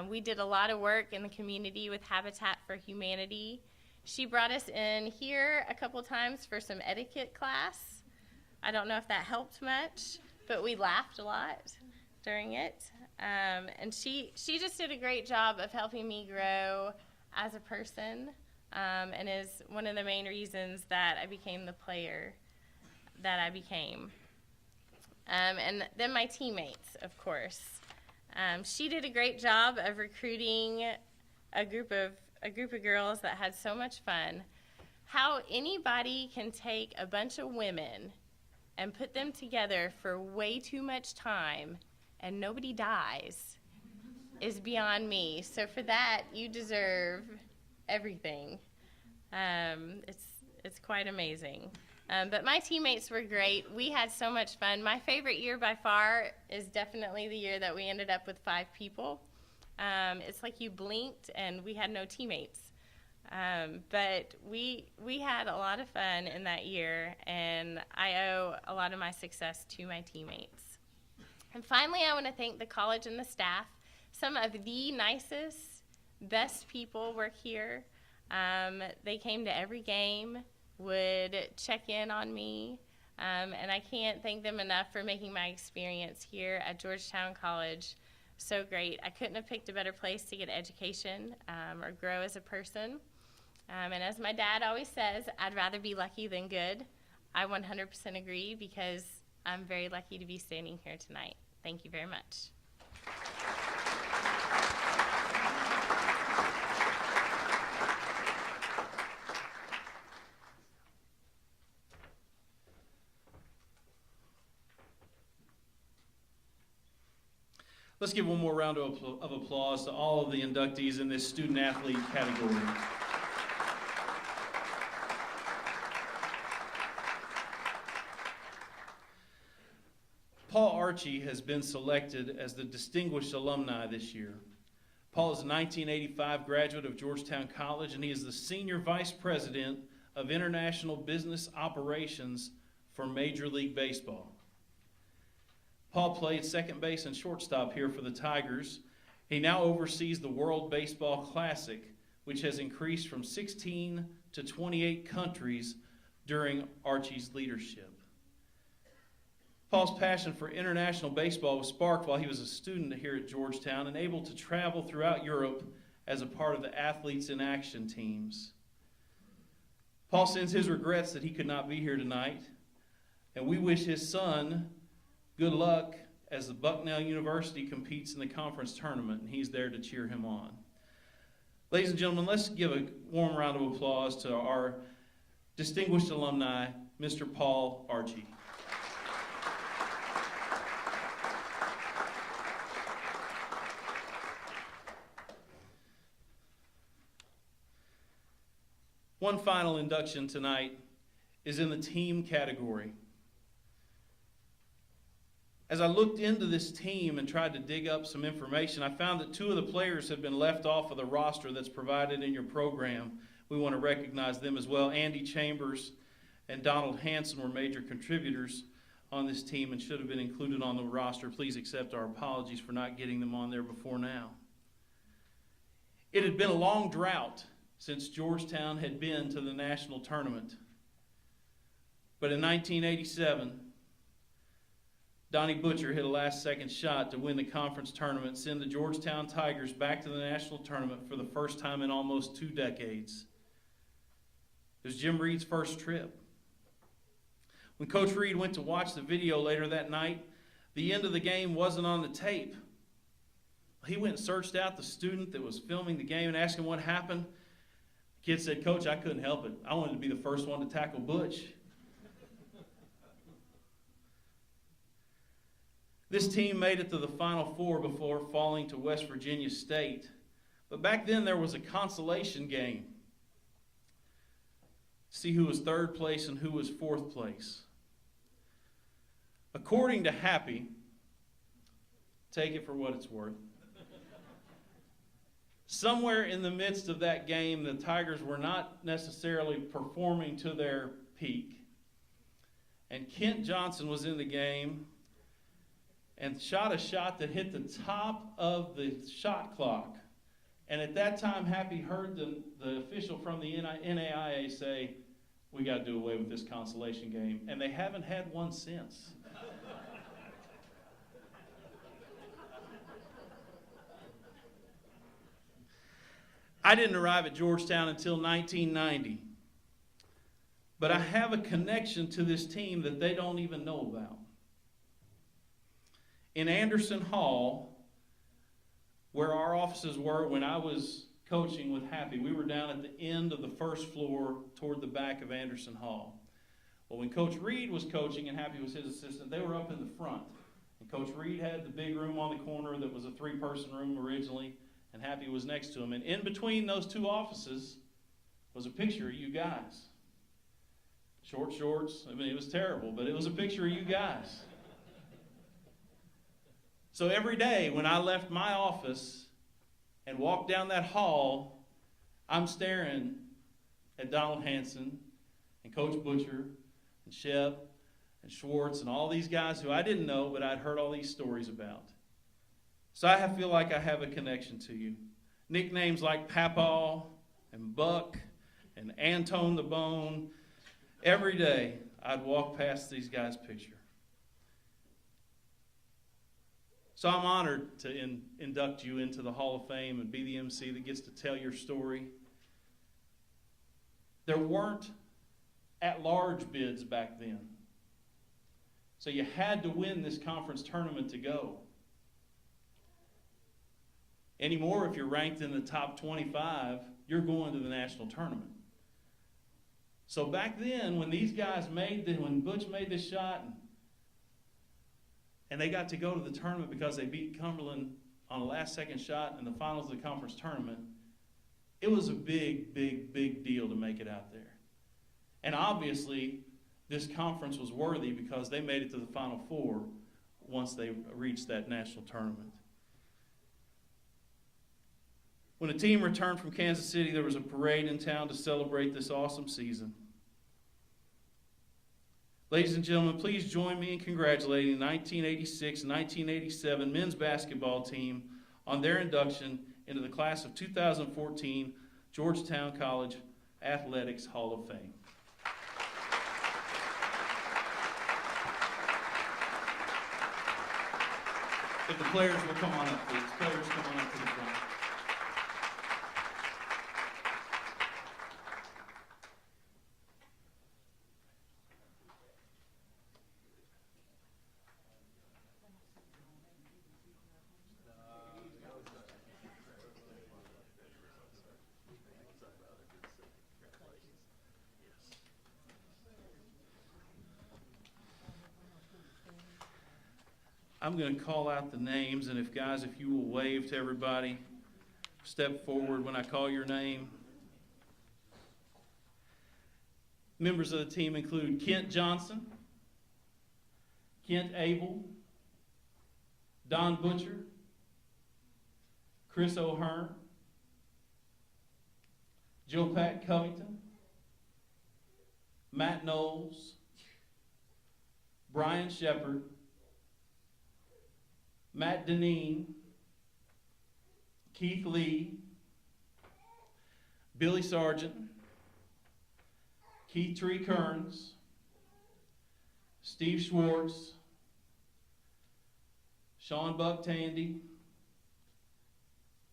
K: We did a lot of work in the community with Habitat for Humanity. She brought us in here a couple times for some etiquette class. I don't know if that helped much, but we laughed a lot during it. And she just did a great job of helping me grow as a person, and is one of the main reasons that I became the player that I became. And then my teammates, of course. She did a great job of recruiting a group of girls that had so much fun. How anybody can take a bunch of women and put them together for way too much time and nobody dies is beyond me. So for that, you deserve everything. It's quite amazing. But my teammates were great. We had so much fun. My favorite year by far is definitely the year that we ended up with 5 people. It's like you blinked and we had no teammates. But we had a lot of fun in that year, and I owe a lot of my success to my teammates. And finally, I want to thank the college and the staff. Some of the nicest, best people work here. They came to every game, would check in on me, and I can't thank them enough for making my experience here at Georgetown College so great. I couldn't have picked a better place to get education or grow as a person. And as my dad always says, I'd rather be lucky than good. I 100% agree because I'm very lucky to be standing here tonight. Thank you very much.
C: Let's give one more round of applause to all of the inductees in this student athlete category. Paul Archie has been selected as the Distinguished Alumni this year. Paul is a 1985 graduate of Georgetown College, and he is the Senior Vice President of International Business Operations for Major League Baseball. Paul played second base and shortstop here for the Tigers. He now oversees the World Baseball Classic, which has increased from 16 to 28 countries during Archie's leadership. Paul's passion for international baseball was sparked while he was a student here at Georgetown and able to travel throughout Europe as a part of the Athletes in Action teams. Paul sends his regrets that he could not be here tonight, and we wish his son good luck as the Bucknell University competes in the conference tournament, and he's there to cheer him on. Ladies and gentlemen, let's give a warm round of applause to our distinguished alumni, Mr. Paul Archie. One final induction tonight is in the team category. As I looked into this team and tried to dig up some information, I found that 2 of the players have been left off of the roster that's provided in your program. We want to recognize them as well. Andy Chambers and Donald Hanson were major contributors on this team and should have been included on the roster. Please accept our apologies for not getting them on there before now. It had been a long drought since Georgetown had been to the national tournament. But in 1987, Donnie Butcher hit a last-second shot to win the conference tournament, send the Georgetown Tigers back to the national tournament for the first time in almost 2 decades. It was Jim Reed's first trip. When Coach Reed went to watch the video later that night, the end of the game wasn't on the tape. He went and searched out the student that was filming the game and asked him what happened. The kid said, "Coach, I couldn't help it. I wanted to be the first one to tackle Butch." This team made it to the Final Four before falling to West Virginia State. But back then there was a consolation game. See who was 3rd place and who was 4th place. According to Happy, take it for what it's worth, somewhere in the midst of that game, the Tigers were not necessarily performing to their peak. And Kent Johnson was in the game and shot a shot that hit the top of the shot clock. And at that time, Happy heard the official from the NAIA say, "We got to do away with this consolation game." And they haven't had one since. I didn't arrive at Georgetown until 1990. But I have a connection to this team that they don't even know about. In Anderson Hall, where our offices were when I was coaching with Happy, we were down at the end of the first floor toward the back of Anderson Hall. Well, when Coach Reed was coaching and Happy was his assistant, they were up in the front. And Coach Reed had the big room on the corner that was a 3-person room originally, and Happy was next to him. And in between those 2 offices was a picture of you guys. short shorts. I mean, it was terrible, but it was a picture of you guys. So every day when I left my office and walked down that hall, I'm staring at Donald Hanson and Coach Butcher and Shep and Schwartz and all these guys who I didn't know, but I'd heard all these stories about. So I feel like I have a connection to you. Nicknames like Papaw and Buck and Antone the Bone. Every day I'd walk past these guys' picture. So I'm honored to induct you into the Hall of Fame and be the MC that gets to tell your story. There weren't at-large bids back then. So you had to win this conference tournament to go. Anymore, if you're ranked in the top 25, you're going to the national tournament. So back then, when these guys when Butch made this shot, and they got to go to the tournament because they beat Cumberland on a last-second shot in the finals of the conference tournament, it was a big, big, big deal to make it out there. And obviously, this conference was worthy because they made it to the Final Four once they reached that national tournament. When the team returned from Kansas City, there was a parade in town to celebrate this awesome season. Ladies and gentlemen, please join me in congratulating the 1986 and 1987 men's basketball team on their induction into the class of 2014 Georgetown College Athletics Hall of Fame. If the players will come on up, please. Players, come on up to the front. I'm going to call out the names, and if you will wave to everybody, step forward when I call your name. Members of the team include Kent Johnson, Kent Abel, Don Butcher, Chris O'Hearn, Joe Pat Covington, Matt Knowles, Brian Shepard, Matt Deneen, Keith Lee, Billy Sargent, Keith Tree Kearns, Steve Schwartz, Sean Buck Tandy,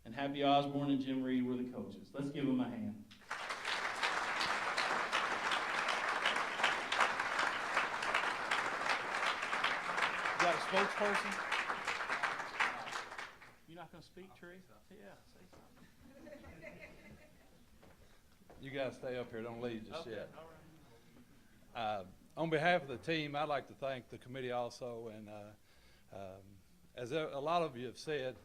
C: and Happy Osborne and Jim Reed were the coaches. Let's give them a hand. You got a spokesperson? You're not going to speak, Tree? Yeah, say something.
L: You guys stay up here, don't leave just yet.
C: All right.
L: On behalf of the team, I'd like to thank the committee also, and as a lot of you have said,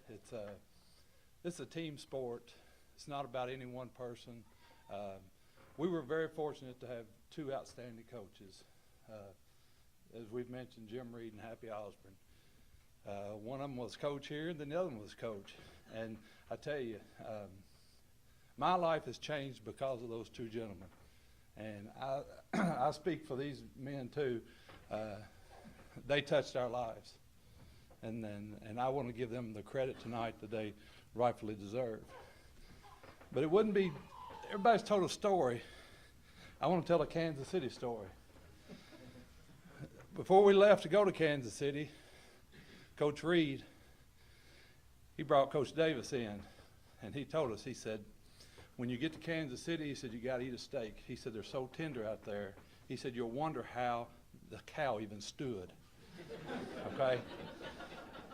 L: it's a team sport. It's not about any one person. We were very fortunate to have two outstanding coaches. As we've mentioned, Jim Reed and Happy Osborne. One of them was coach here, and then the other one was coach. And I tell you, my life has changed because of those two gentlemen. And I speak for these men too. They touched our lives. And I want to give them the credit tonight that they rightfully deserve. But it wouldn't be, everybody's told a story. I want to tell a Kansas City story. Before we left to go to Kansas City, Coach Reed, he brought Coach Davis in, and he told us, he said, when you get to Kansas City, he said, you got to eat a steak. He said, they're so tender out there. He said, you'll wonder how the cow even stood. Okay?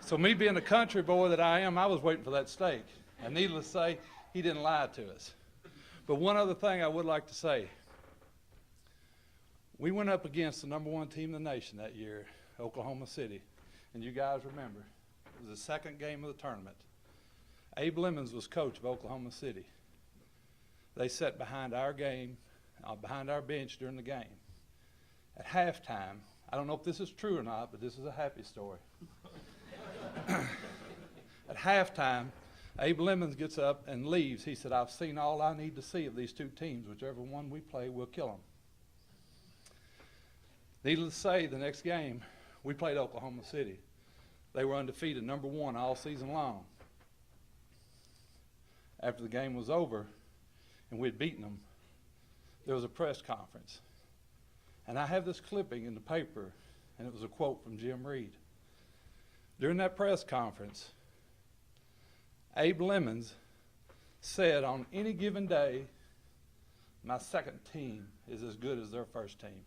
L: So me being a country boy that I am, I was waiting for that steak. And needless to say, he didn't lie to us. But one other thing I would like to say. We went up against the #1 team in the nation that year, Oklahoma City. And you guys remember, it was the second game of the tournament. Abe Lemons was coach of Oklahoma City. They sat behind our game, behind our bench during the game. At halftime, I don't know if this is true or not, but this is a happy story. At halftime, Abe Lemons gets up and leaves. He said, I've seen all I need to see of these two teams. Whichever one we play, we'll kill them. Needless to say, the next game, we played Oklahoma City. They were undefeated, #1 all season long. After the game was over and we had beaten them, there was a press conference. And I have this clipping in the paper, and it was a quote from Jim Reed. During that press conference, Abe Lemons said, on any given day, my second team is as good as their first team.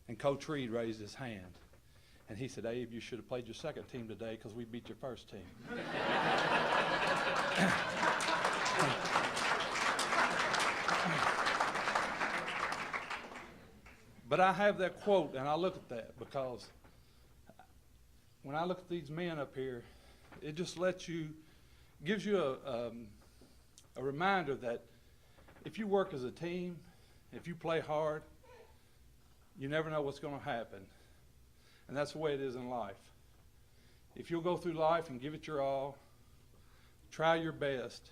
L: And Coach Reed raised his hand, and he said, Abe, you should have played your second team today because we beat your first team. But I have that quote, and I look at that because when I look at these men up here, it just gives you a reminder that if you work as a team, if you play hard, you never know what's going to happen. And that's the way it is in life. If you'll go through life and give it your all, try your best,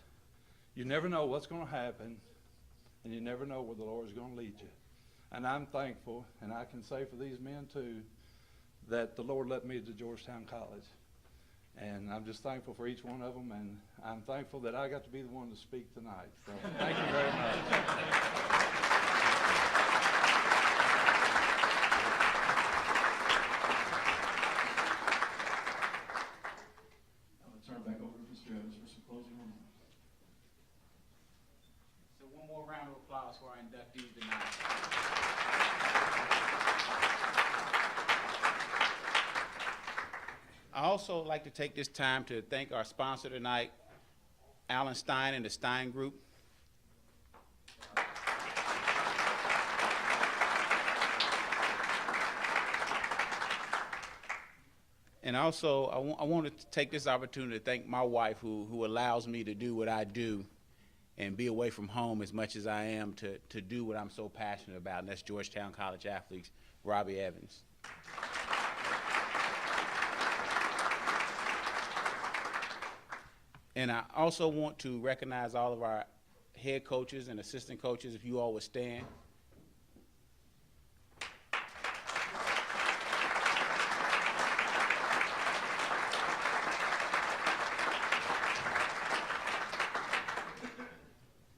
L: you never know what's going to happen, and you never know where the Lord is going to lead you. And I'm thankful, and I can say for these men too, that the Lord led me to Georgetown College. And I'm just thankful for each one of them, and I'm thankful that I got to be the one to speak tonight. So thank you very much.
E: Turn back over to Mr. Evans for some closing remarks. So one more round of applause for our inductees tonight. I also like to take this time to thank our sponsor tonight, Alan Stein and the Stein Group. And also, I wanted to take this opportunity to thank my wife who allows me to do what I do and be away from home as much as I am to do what I'm so passionate about, and that's Georgetown College Athletes, Robbie Evans. And I also want to recognize all of our head coaches and assistant coaches, if you all would stand.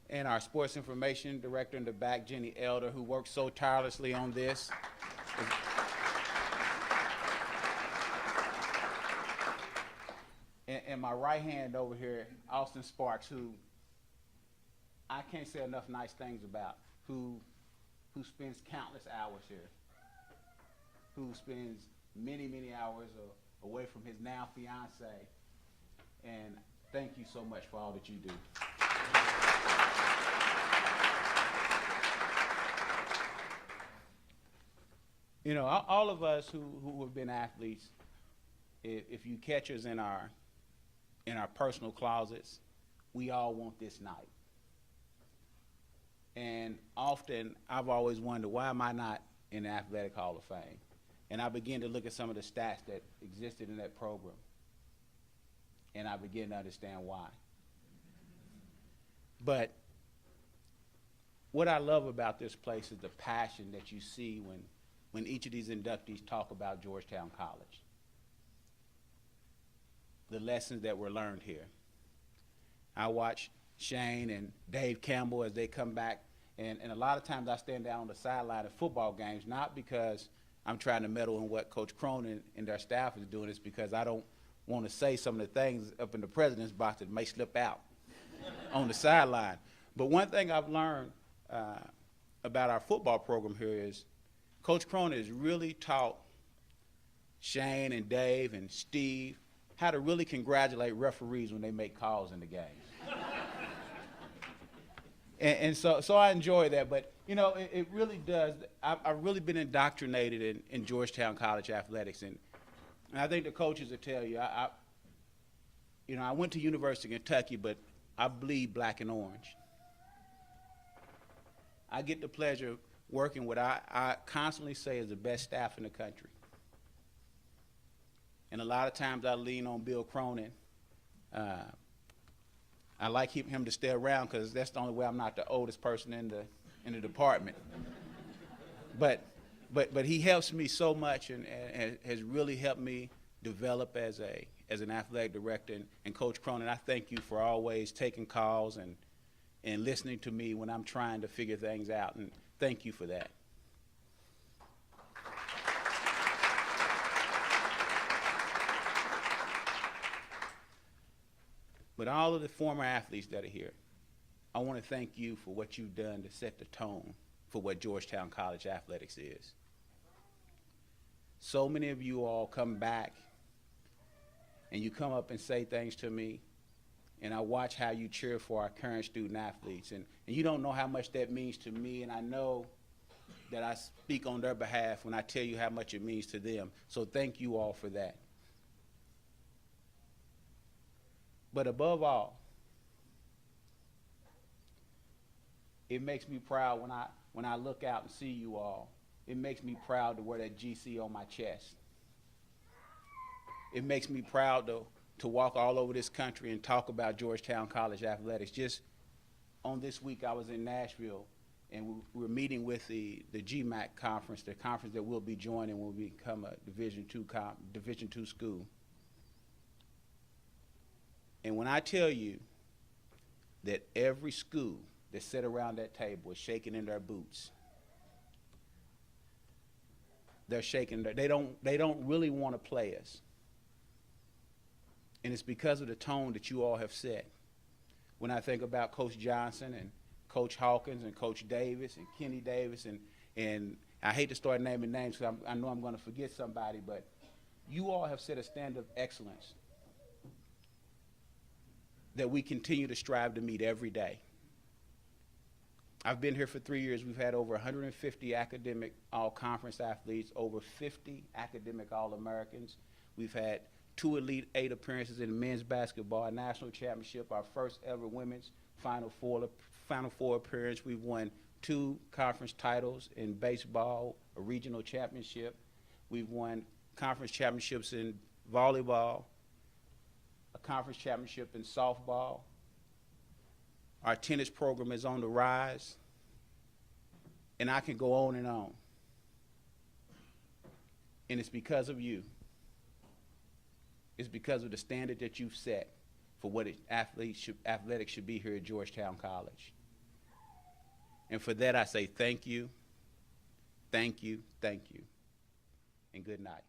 E: And our sports information director in the back, Jenny Elder, who worked so tirelessly on this. And my right hand over here, Austin Sparks, who I can't say enough nice things about, who spends countless hours here, who spends many, many hours away from his now fiance. And thank you so much for all that you do. You know, all of us who have been athletes, if you catch us in our personal closets, we all want this night. And often, I've always wondered, why am I not in the Athletic Hall of Fame? And I began to look at some of the stats that existed in that program, and I began to understand why. But what I love about this place is the passion that you see when each of these inductees talk about Georgetown College. The lessons that were learned here. I watch Shane and Dave Campbell as they come back, and a lot of times I stand down on the sideline of football games, not because I'm trying to meddle in what Coach Cronin and their staff is doing, it's because I don't want to say some of the things up in the president's box that may slip out on the sideline. But one thing I've learned about our football program here is Coach Cronin has really taught Shane and Dave and Steve how to really congratulate referees when they make calls in the game. and so I enjoy that, but you know, it really does. I've really been indoctrinated in Georgetown College athletics, and I think the coaches will tell you, I went to University of Kentucky, but I bleed black and orange. I get the pleasure working with, I constantly say, is the best staff in the country. And a lot of times I lean on Bill Cronin. I like him to stay around because that's the only way I'm not the oldest person in the department. But he helps me so much and has really helped me develop as an athletic director. And Coach Cronin, I thank you for always taking calls and listening to me when I'm trying to figure things out. And thank you for that. But all of the former athletes that are here, I want to thank you for what you've done to set the tone for what Georgetown College athletics is. So many of you all come back and you come up and say things to me, and I watch how you cheer for our current student athletes. And you don't know how much that means to me, and I know that I speak on their behalf when I tell you how much it means to them. So thank you all for that. But above all, it makes me proud when I look out and see you all. It makes me proud to wear that GC on my chest. It makes me proud to walk all over this country and talk about Georgetown College athletics. Just on this week, I was in Nashville, and we're meeting with the GMAC conference, the conference that we'll be joining when we become a Division II school. And when I tell you that every school that sat around that table is shaking in their boots, they're shaking. They don't really want to play us, and it's because of the tone that you all have set. When I think about Coach Johnson and Coach Hawkins and Coach Davis and Kenny Davis and I hate to start naming names because I know I'm going to forget somebody, but you all have set a standard of excellence that we continue to strive to meet every day. I've been here for 3 years. We've had over 150 academic all-conference athletes, over 50 academic All-Americans. We've had 2 Elite 8 appearances in men's basketball, a national championship, our first ever women's Final Four appearance. We've won 2 conference titles in baseball, a regional championship. We've won conference championships in volleyball, a conference championship in softball. Our tennis program is on the rise, and I can go on and on. And it's because of you. It's because of the standard that you've set for what athletics should be here at Georgetown College. And for that, I say thank you, thank you, thank you, and good night.